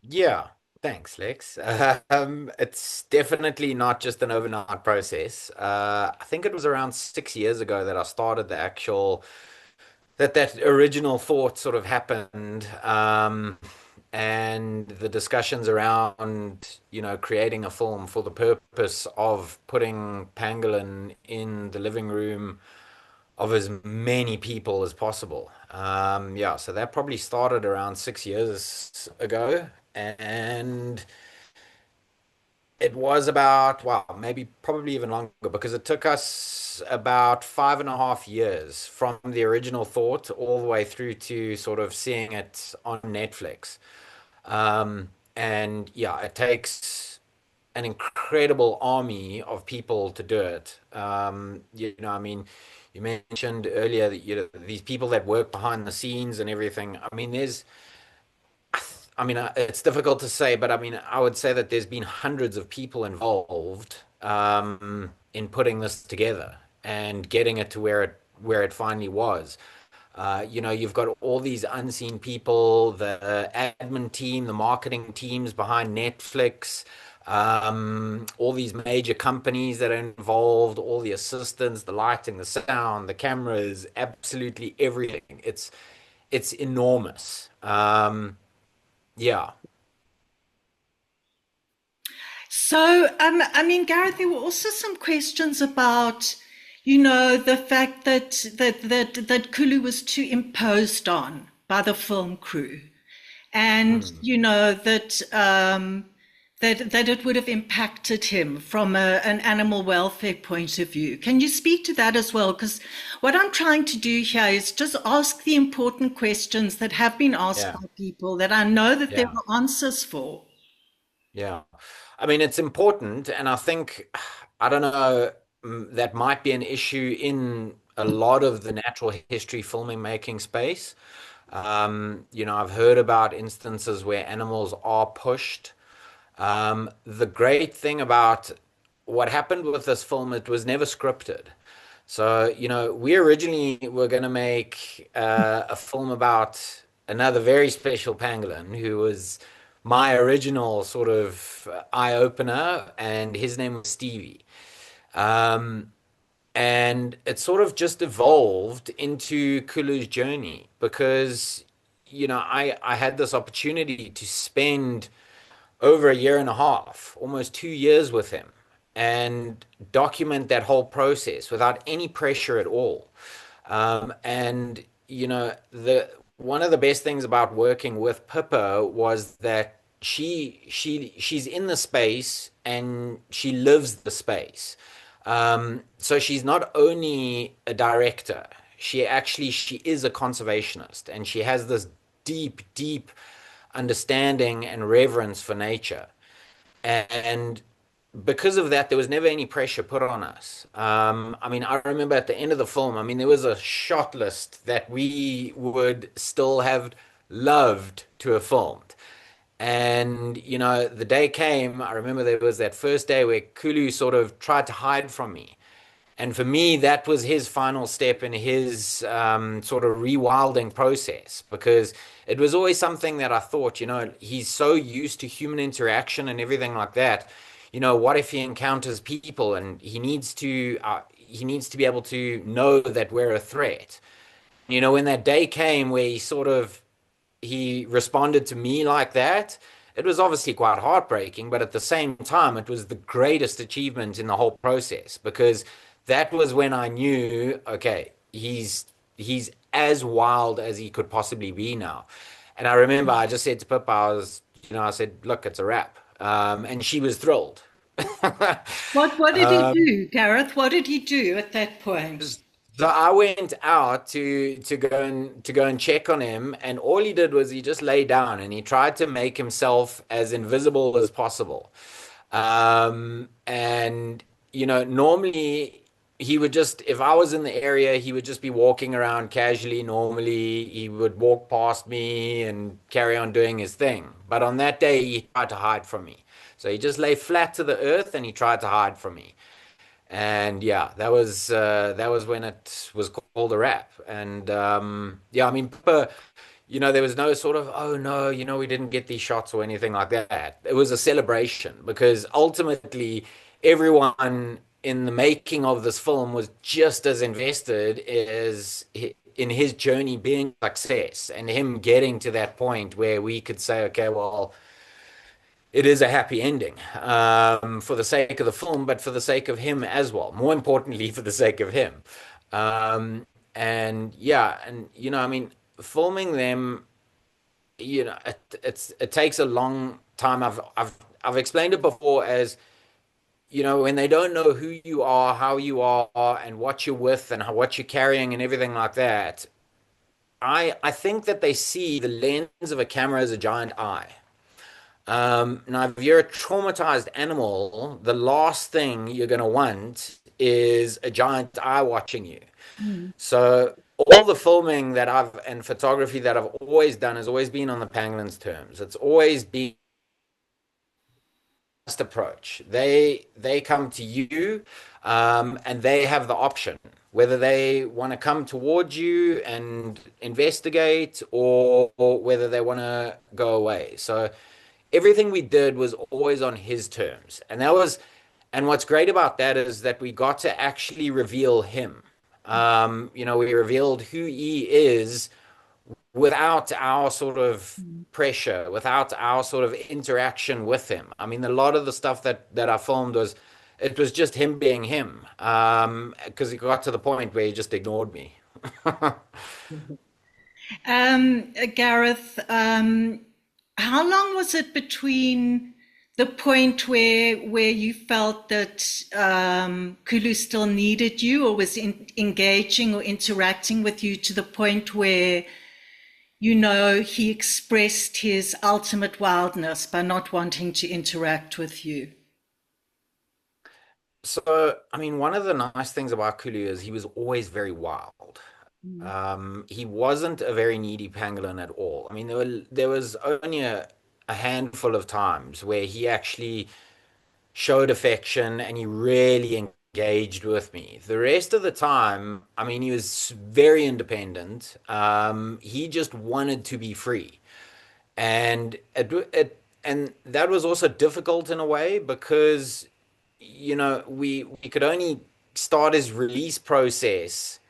Yeah, thanks, Lex. It's definitely not just an overnight process. I think it was around 6 years ago that I started that original thought sort of happened, and the discussions around, creating a film for the purpose of putting pangolin in the living room of as many people as possible. So that probably started around 6 years ago, and it was about, maybe probably even longer, because it took us about 5.5 years from the original thought all the way through to sort of seeing it on Netflix. It takes an incredible army of people to do it. I mean, you mentioned earlier that these people that work behind the scenes and everything. I mean, it's difficult to say, but I mean, I would say that there's been hundreds of people involved in putting this together and getting it to where it finally was. You've got all these unseen people, the admin team, the marketing teams behind Netflix, all these major companies that are involved, all the assistants, the lighting, the sound, the cameras, absolutely everything. It's enormous. So, I mean, Gareth, there were also some questions about, the fact that Kulu was too imposed on by the film crew, and that it would have impacted him from an animal welfare point of view. Can you speak to that as well? Because what I'm trying to do here is just ask the important questions that have been asked by people that I know that there are answers for. Yeah. I mean, it's important, and I think, I don't know, that might be an issue in a lot of the natural history filming making space. I've heard about instances where animals are pushed. The great thing about what happened with this film, it was never scripted. So, we originally were going to make a film about another very special pangolin who was my original sort of eye opener, and his name was Stevie. Um, and it sort of just evolved into Kulu's journey because, I had this opportunity to spend over a year and a half, almost 2 years with him, and document that whole process without any pressure at all. And the one of the best things about working with Pippa was that she's in the space and she lives the space. So she's not only a director, she is a conservationist, and she has this deep, deep understanding and reverence for nature. And because of that, there was never any pressure put on us. I mean, I remember at the end of the film, I mean, there was a shot list that we would still have loved to have filmed. And, the day came, I remember there was that first day where Kulu sort of tried to hide from me. And for me, that was his final step in his sort of rewilding process, because it was always something that I thought, he's so used to human interaction and everything like that. What if he encounters people, and he needs to be able to know that we're a threat. When that day came where he responded to me like that, it was obviously quite heartbreaking, but at the same time, it was the greatest achievement in the whole process, because that was when I knew, okay, he's as wild as he could possibly be now. And I remember I just said to Pippa, I said, look, it's a wrap. And she was thrilled. What did he do, Gareth? What did he do at that point? So I went out to go and check on him, and all he did was he just lay down and he tried to make himself as invisible as possible. And normally he would just, if I was in the area, he would just be walking around casually. Normally he would walk past me and carry on doing his thing. But on that day, he tried to hide from me. So he just lay flat to the earth and he tried to hide from me. And yeah, that was when it was called a wrap. And yeah, I mean, there was no sort of, oh no, we didn't get these shots or anything like that. It was a celebration, because ultimately everyone in the making of this film was just as invested as in his journey being a success, and him getting to that point where we could say, okay, well, it is a happy ending, for the sake of the film, but for the sake of him as well. More importantly, for the sake of him. And yeah, and I mean, filming them, it takes a long time. I've explained it before as, when they don't know who you are, how you are, and what you're with, and what you're carrying, and everything like that. I think that they see the lens of a camera as a giant eye. Now, if you're a traumatized animal, the last thing you're going to want is a giant eye watching you. So all the filming and photography that I've always done has always been on the pangolin's terms. It's always been approach. They come to you, and they have the option whether they want to come towards you and investigate, or whether they want to go away. So everything we did was always on his terms. And what's great about that is that we got to actually reveal him. We revealed who he is without our sort of pressure, without our sort of interaction with him. I mean, a lot of the stuff that I filmed was just him being him, because he got to the point where he just ignored me. Gareth, how long was it between the point where you felt that Kulu still needed you, or was engaging or interacting with you, to the point where he expressed his ultimate wildness by not wanting to interact with you? So, I mean, one of the nice things about Kulu is he was always very wild. He wasn't a very needy pangolin at all. I mean, there was only a handful of times where he actually showed affection and he really engaged with me. The rest of the time, I mean, he was very independent. He just wanted to be free. And and that was also difficult in a way because, we could only start his release process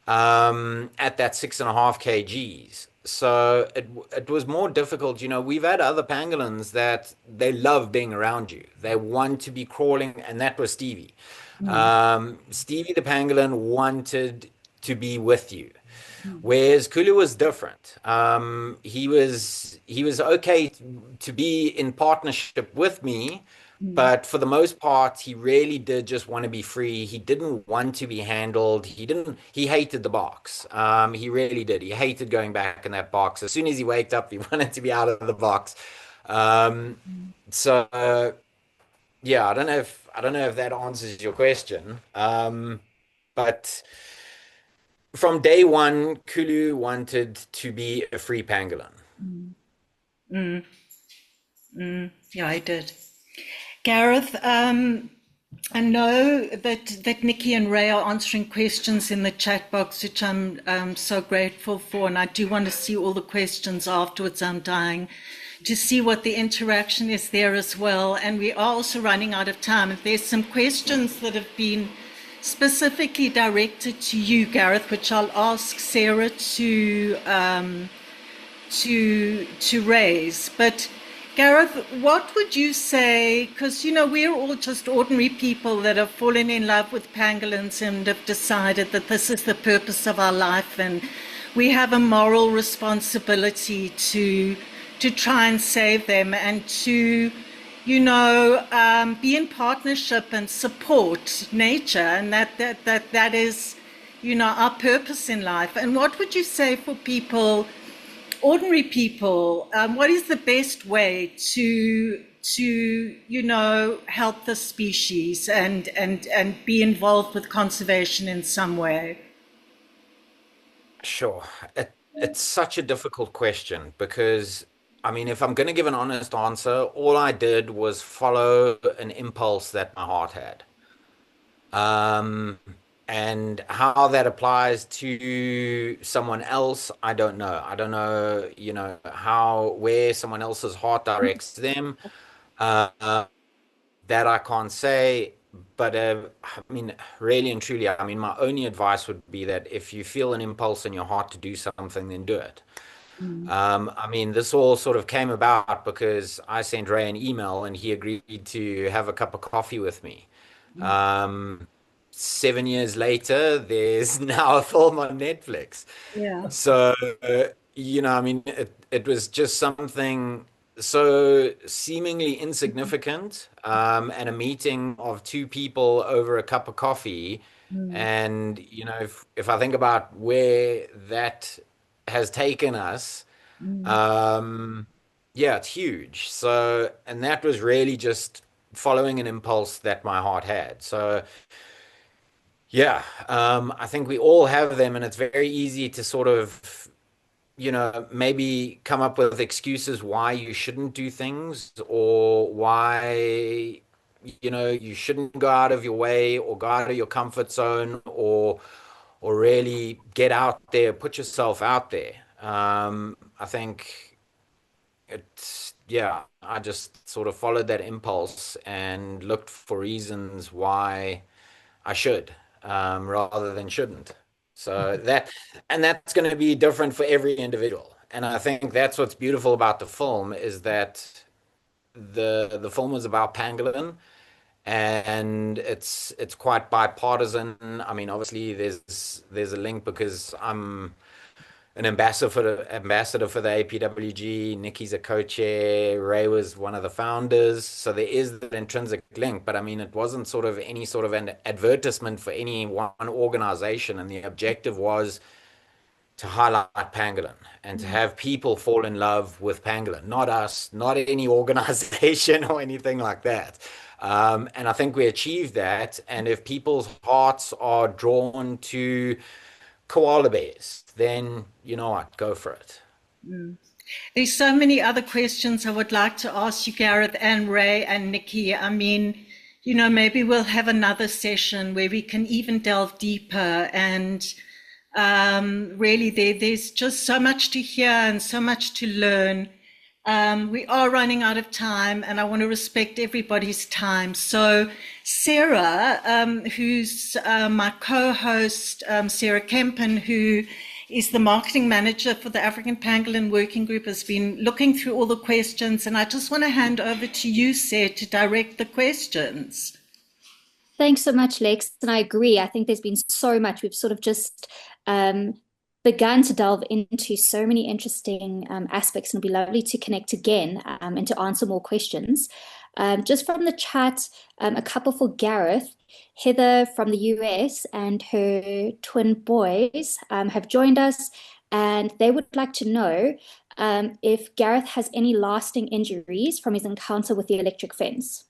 at that 6.5 kgs. So it was more difficult. We've had other pangolins that they love being around you. They want to be crawling, and that was Stevie. Stevie the pangolin wanted to be with you. Whereas Kulu was different. He was okay to be in partnership with me, but for the most part, he really did just want to be free. He didn't want to be handled. He hated the box. He really did. He hated going back in that box. As soon as he waked up, he wanted to be out of the box. So yeah, I don't know if that answers your question. But from day one, Kulu wanted to be a free pangolin. Yeah, I did. Gareth, I know that Nicci and Ray are answering questions in the chat box, which I'm so grateful for, and I do want to see all the questions afterwards. I'm dying to see what the interaction is there as well, and we are also running out of time. There's some questions that have been specifically directed to you, Gareth, which I'll ask Sarah to raise. But Gareth, what would you say, because we're all just ordinary people that have fallen in love with pangolins and have decided that this is the purpose of our life, and we have a moral responsibility to try and save them and to be in partnership and support nature, and that is our purpose in life. And what would you say for people, ordinary people, what is the best way to help the species and be involved with conservation in some way? Sure. It's such a difficult question because, I mean, if I'm going to give an honest answer, all I did was follow an impulse that my heart had. Um, and how that applies to someone else, I don't know. I don't know, where someone else's heart directs them. Uh, that I can't say. But I mean, really and truly, I mean, my only advice would be that if you feel an impulse in your heart to do something, then do it. I mean, this all sort of came about because I sent Ray an email and he agreed to have a cup of coffee with me. 7 years later, there's now a film on Netflix. Yeah. So, I mean, it was just something so seemingly insignificant, and a meeting of two people over a cup of coffee. And, if I think about where that has taken us, yeah, it's huge. So, and that was really just following an impulse that my heart had. So, yeah, I think we all have them, and it's very easy to sort of, maybe come up with excuses why you shouldn't do things or why, you shouldn't go out of your way or go out of your comfort zone or really get out there, put yourself out there. I think yeah, I just sort of followed that impulse and looked for reasons why I should, rather than shouldn't. So that's going to be different for every individual. And I think that's what's beautiful about the film is that the film was about pangolin and it's quite bipartisan. I mean, obviously there's a link because I'm an ambassador for the APWG. Nicci's a co-chair. Ray was one of the founders. So there is that intrinsic link. But I mean, it wasn't sort of any sort of an advertisement for any one organization. And the objective was to highlight pangolin and to have people fall in love with pangolin, not us, not any organization or anything like that. And I think we achieved that. And if people's hearts are drawn to koala bears, then you know what, go for it. There's so many other questions I would like to ask you, Gareth and Ray and Nicci. I mean, you know, maybe we'll have another session where we can even delve deeper, and really there's just so much to hear and so much to learn. We are running out of time, and I want to respect everybody's time. So Sarah, who's my co-host, Sarah Kempen, who is the marketing manager for the African Pangolin Working Group, has been looking through all the questions, and I just want to hand over to you, Sarah, to direct the questions. Thanks so much, Lex. And I agree. I think there's been so much. We've sort of just begun to delve into so many interesting aspects, and it'll be lovely to connect again and to answer more questions. Just from the chat, a couple for Gareth. Heather from the US and her twin boys have joined us, and they would like to know if Gareth has any lasting injuries from his encounter with the electric fence.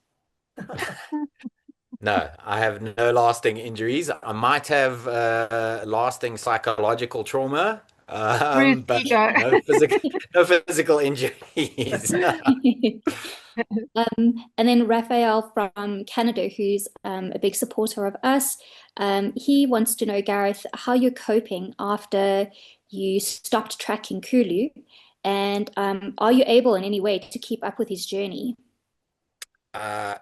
No, I have no lasting injuries. I might have lasting psychological trauma, but no physical injuries. And then Raphael from Canada, who's a big supporter of us, he wants to know, Gareth, how you're coping after you stopped tracking Kulu, and are you able in any way to keep up with his journey?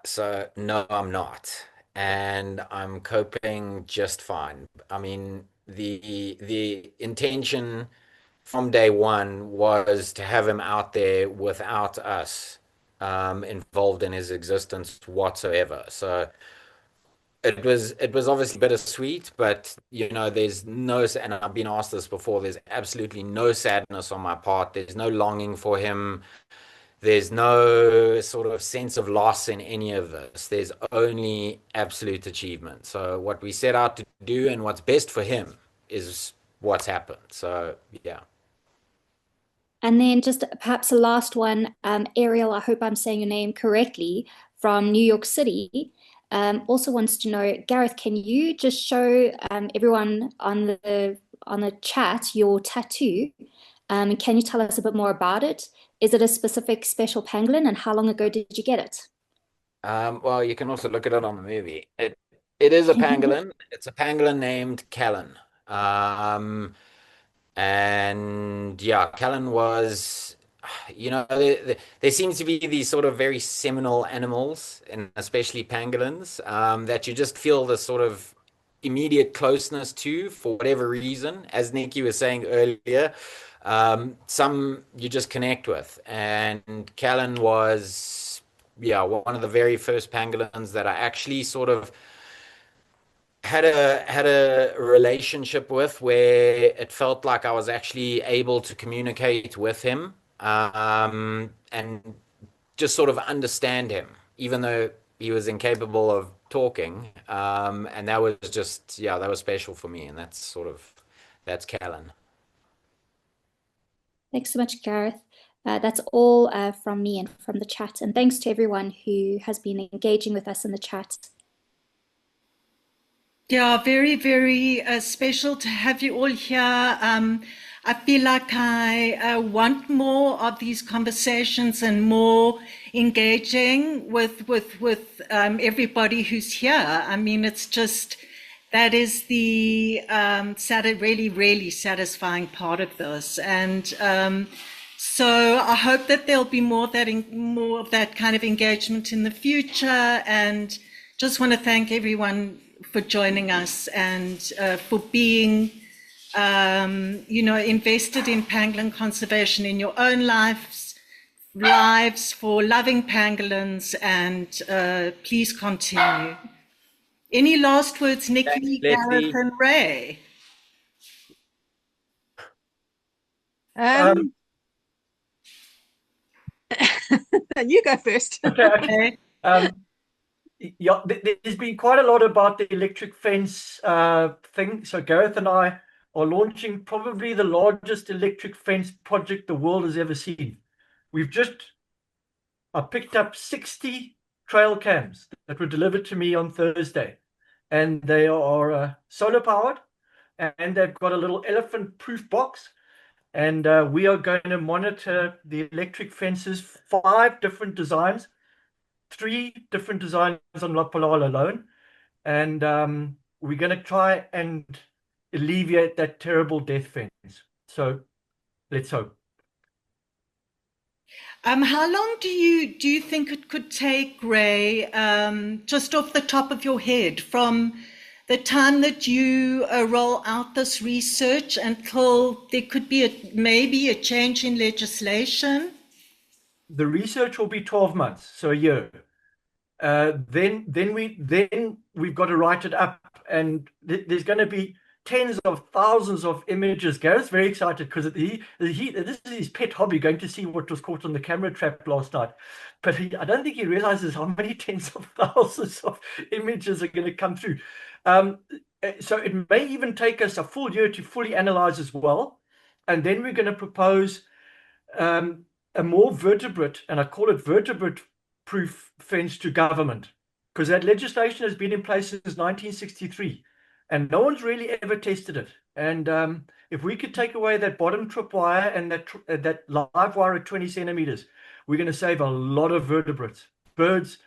So no, I'm not, and I'm coping just fine. I mean, the intention from day one was to have him out there without us involved in his existence whatsoever. So it was obviously bittersweet, but you know, there's no, and I've been asked this before, there's absolutely no sadness on my part. There's no longing for him. There's no sort of sense of loss in any of this. There's only absolute achievement. So what we set out to do and what's best for him is what's happened. So yeah. And then just perhaps a last one, Ariel, I hope I'm saying your name correctly, from New York City, also wants to know, Gareth, can you just show everyone on the chat your tattoo? Can you tell us a bit more about it? Is it a specific special pangolin, and how long ago did you get it? Well, you can also look at it on the movie. It is a pangolin. It's a pangolin named Callan. And yeah, Callan was, you know, there seems to be these sort of very seminal animals, and especially pangolins, that you just feel this sort of immediate closeness to for whatever reason. As Nicci was saying earlier, some you just connect with, and Callan was, yeah, one of the very first pangolins that I actually sort of had a relationship with, where it felt like I was actually able to communicate with him, and just sort of understand him, even though he was incapable of talking. And that was just, yeah, that was special for me, and that's Callan. Thanks so much, Gareth. That's all from me and from the chat. And thanks to everyone who has been engaging with us in the chat. Yeah, very, very special to have you all here. I feel like I want more of these conversations and more engaging with everybody who's here. I mean, it's just, that is the really, really satisfying part of this. And so I hope that there'll be more of that kind of engagement in the future. And just want to thank everyone for joining us and for being, invested in pangolin conservation in your own lives, for loving pangolins, and please continue. Any last words, Nicci, Gareth, and Ray? You go first. Okay. Yeah, there's been quite a lot about the electric fence thing. So Gareth and I are launching probably the largest electric fence project the world has ever seen. I picked up 60 trail cams that were delivered to me on Thursday, and they are solar powered, and they've got a little elephant proof box. And we are going to monitor the electric fences, 5 different designs, 3 different designs on Lopalala alone. And we're going to try and alleviate that terrible death fence. So let's hope. How long do you think it could take, Ray, just off the top of your head, from the time that you roll out this research until there could be maybe a change in legislation? The research will be 12 months, so a year. Then we've got to write it up, and there's going to be tens of thousands of images. Gareth's very excited because this is his pet hobby, going to see what was caught on the camera trap last night. But I don't think he realizes how many tens of thousands of images are going to come through. So it may even take us a full year to fully analyze as well. And then we're going to propose a more vertebrate, and I call it vertebrate-proof fence to government, because that legislation has been in place since 1963, and no one's really ever tested it. And if we could take away that bottom tripwire and that live wire at 20 centimeters, we're going to save a lot of vertebrates: birds,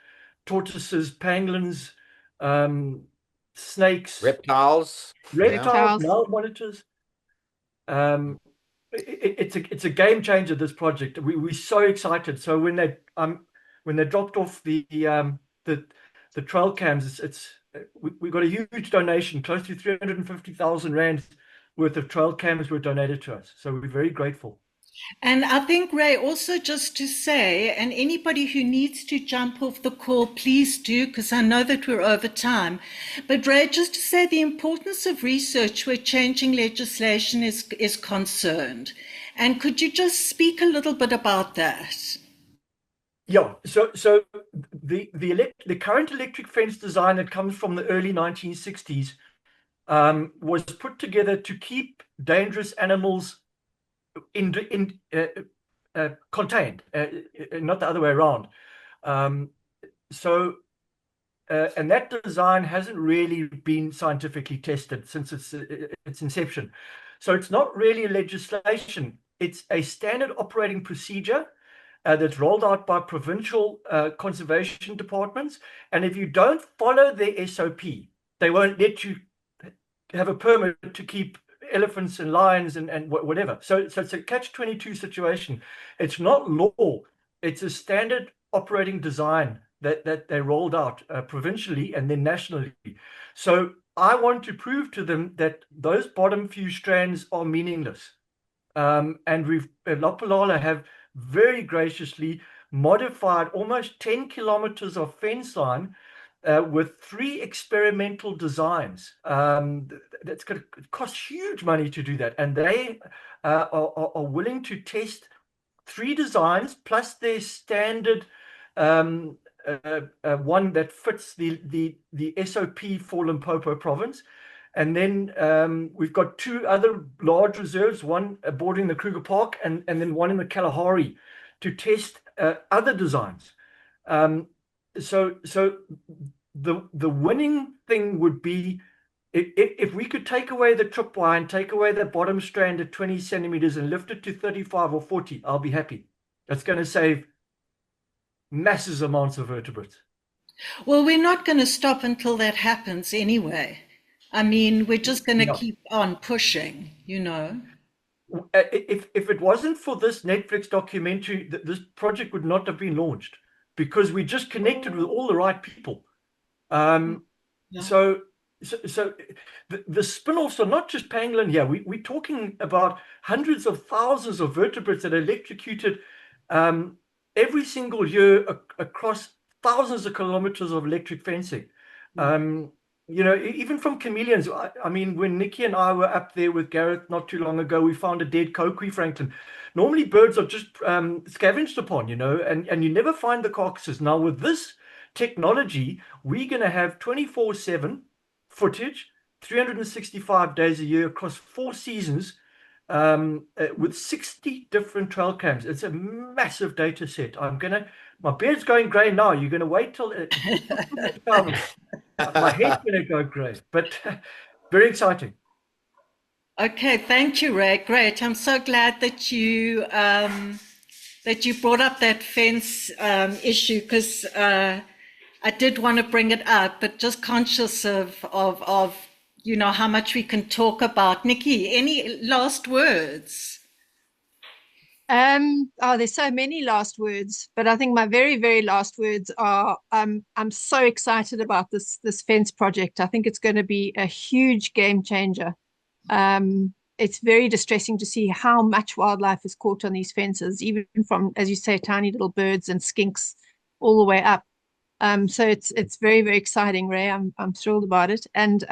tortoises, pangolins, snakes, reptiles, Nile monitors. It's a game changer, this project. We're so excited. So when they dropped off the trail cams, we got a huge donation, close to 350,000 rand worth of trail cams were donated to us. So we're very grateful. And I think, Ray, also just to say, and anybody who needs to jump off the call, please do, because I know that we're over time. But Ray, just to say the importance of research where changing legislation is concerned. And could you just speak a little bit about that? Yeah, so the current electric fence design that comes from the early 1960s was put together to keep dangerous animals contained, not the other way around. And that design hasn't really been scientifically tested since its inception. So it's not really a legislation. It's a standard operating procedure that's rolled out by provincial conservation departments. And if you don't follow their SOP, they won't let you have a permit to keep elephants and lions and whatever. So it's a catch-22 situation. It's not law. It's a standard operating design that they rolled out provincially and then nationally. So I want to prove to them that those bottom few strands are meaningless. And we've Lopalala have very graciously modified almost 10 kilometers of fence line with 3 experimental designs. That's going to cost huge money to do that. And they are willing to test 3 designs plus their standard one that fits the SOP for Limpopo province. And then we've got 2 other large reserves, one bordering the Kruger Park and then one in the Kalahari, to test other designs. So the winning thing would be if we could take away the tripwire and take away the bottom strand at 20 centimeters and lift it to 35 or 40, I'll be happy. That's going to save massive amounts of vertebrates. Well, we're not going to stop until that happens anyway. I mean, we're just going to keep on pushing, you know. If it wasn't for this Netflix documentary, this project would not have been launched, because we just connected with all the right people. So the spin-offs are not just pangolin here. We're talking about hundreds of thousands of vertebrates that are electrocuted every single year across thousands of kilometers of electric fencing. You know, even from chameleons. I mean, when Nicci and I were up there with Gareth not too long ago, we found a dead kokui franklin. Normally birds are just scavenged upon, you know, and you never find the carcasses. Now with this technology, we're going to have 24/7 footage, 365 days a year across 4 seasons, with 60 different trail cams. It's a massive data set. My beard's going grey now. You're going to wait till my head's going to go grey, but very exciting. Okay, thank you, Ray. Great. I'm so glad that you brought up that fence issue, because I did want to bring it up, but just conscious of how much we can talk about. Nicci, any last words? There's so many last words, but I think my very, very last words are I'm so excited about this fence project. I think it's going to be a huge game changer. It's very distressing to see how much wildlife is caught on these fences, even from, as you say, tiny little birds and skinks all the way up. So it's very, very exciting, Ray. I'm thrilled about it. And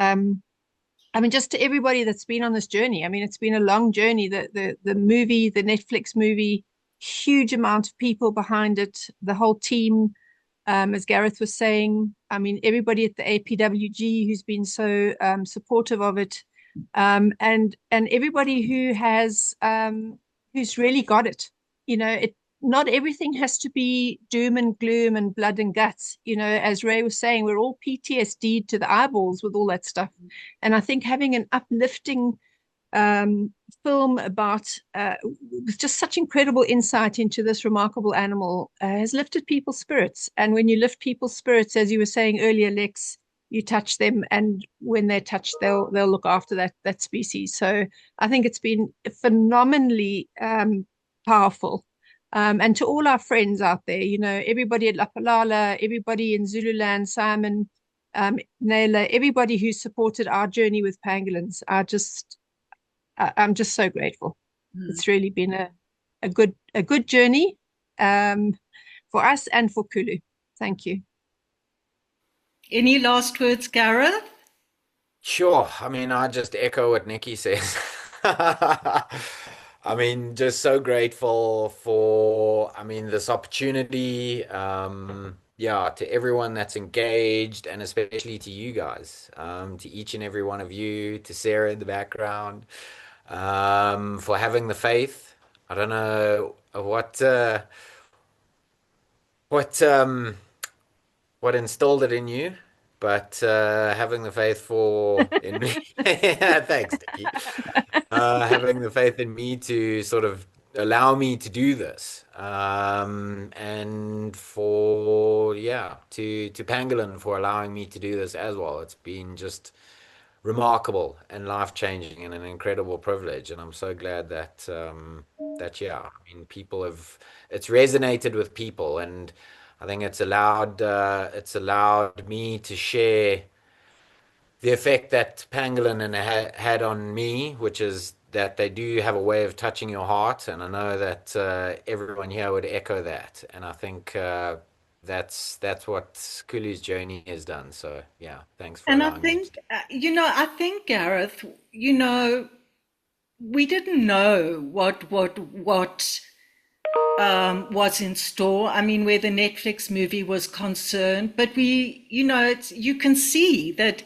I mean, just to everybody that's been on this journey, I mean, it's been a long journey. The movie, the Netflix movie, huge amount of people behind it, the whole team, as Gareth was saying. I mean, everybody at the APWG who's been so supportive of it, and everybody who has who's really got it. Not everything has to be doom and gloom and blood and guts. As Ray was saying, we're all PTSD'd to the eyeballs with all that stuff. And I think having an uplifting film about with just such incredible insight into this remarkable animal has lifted people's spirits. And when you lift people's spirits, as you were saying earlier, Lex, you touch them, and when they're touched, they'll look after that species. So I think it's been phenomenally powerful. And to all our friends out there, everybody at Lapalala, everybody in Zululand, Simon, Naila, everybody who supported our journey with pangolins, I'm just so grateful. It's really been a good journey for us and for Kulu. Thank you. Any last words, Gareth? Sure. I mean, I just echo what Nicci says. I mean, just so grateful for, this opportunity. To everyone that's engaged, and especially to you guys, to each and every one of you, to Sarah in the background, for having the faith. I don't know what installed it in you, but having the faith in me. Thanks, Nicci. Having the faith in me to sort of allow me to do this, and to Pangolin for allowing me to do this as well. It's been just remarkable and life-changing and an incredible privilege, and I'm so glad that it's resonated with people, and I think it's allowed me to share the effect that pangolin had on me, which is that they do have a way of touching your heart, and I know that everyone here would echo that, and I think that's what Kulu's journey has done. So yeah, thanks for and allowing me. I think Gareth, we didn't know what was in store. I mean, where the Netflix movie was concerned, but you can see that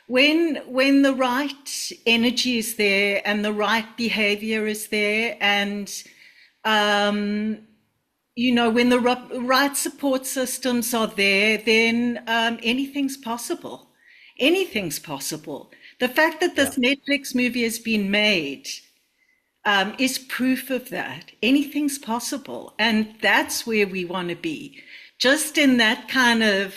when the right energy is there and the right behavior is there, and when the right support systems are there, then anything's possible. Anything's possible. The fact that this Netflix movie has been made is proof of that. Anything's possible. And that's where we want to be. Just in that kind of,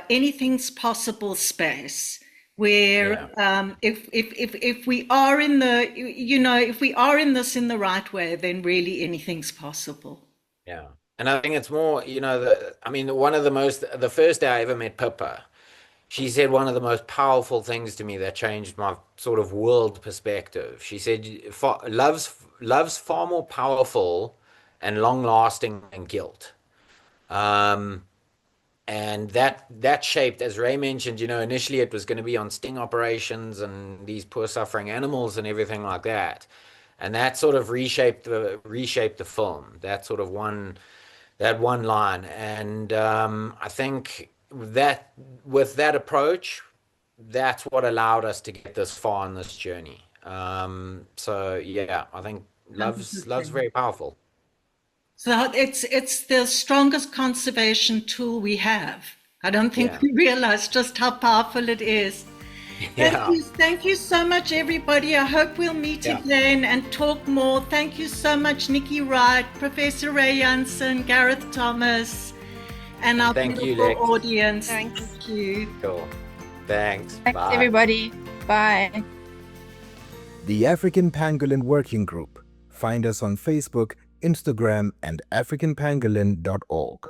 anything's possible space where if we are in this in the right way, then really anything's possible. Yeah. And I think it's more, the first day I ever met Pippa, she said one of the most powerful things to me that changed my sort of world perspective. She said, love's far more powerful and long lasting than guilt. And that shaped, as Ray mentioned, initially it was going to be on sting operations and these poor suffering animals and everything like that. And that sort of reshaped the film, that one line. And I think with that approach, that's what allowed us to get this far on this journey. So yeah, I think love's very powerful. So it's the strongest conservation tool we have. I don't think we realize just how powerful it is. Thank you so much, everybody. I hope we'll meet again and talk more. Thank you so much, Nicci Wright, Professor Ray Jansen, Gareth Thomas, and our beautiful audience. Thanks. Thank you. Cool. Thanks. Thanks, Bye. everybody. Bye. The African Pangolin Working Group. Find us on Facebook, Instagram, and africanpangolin.org.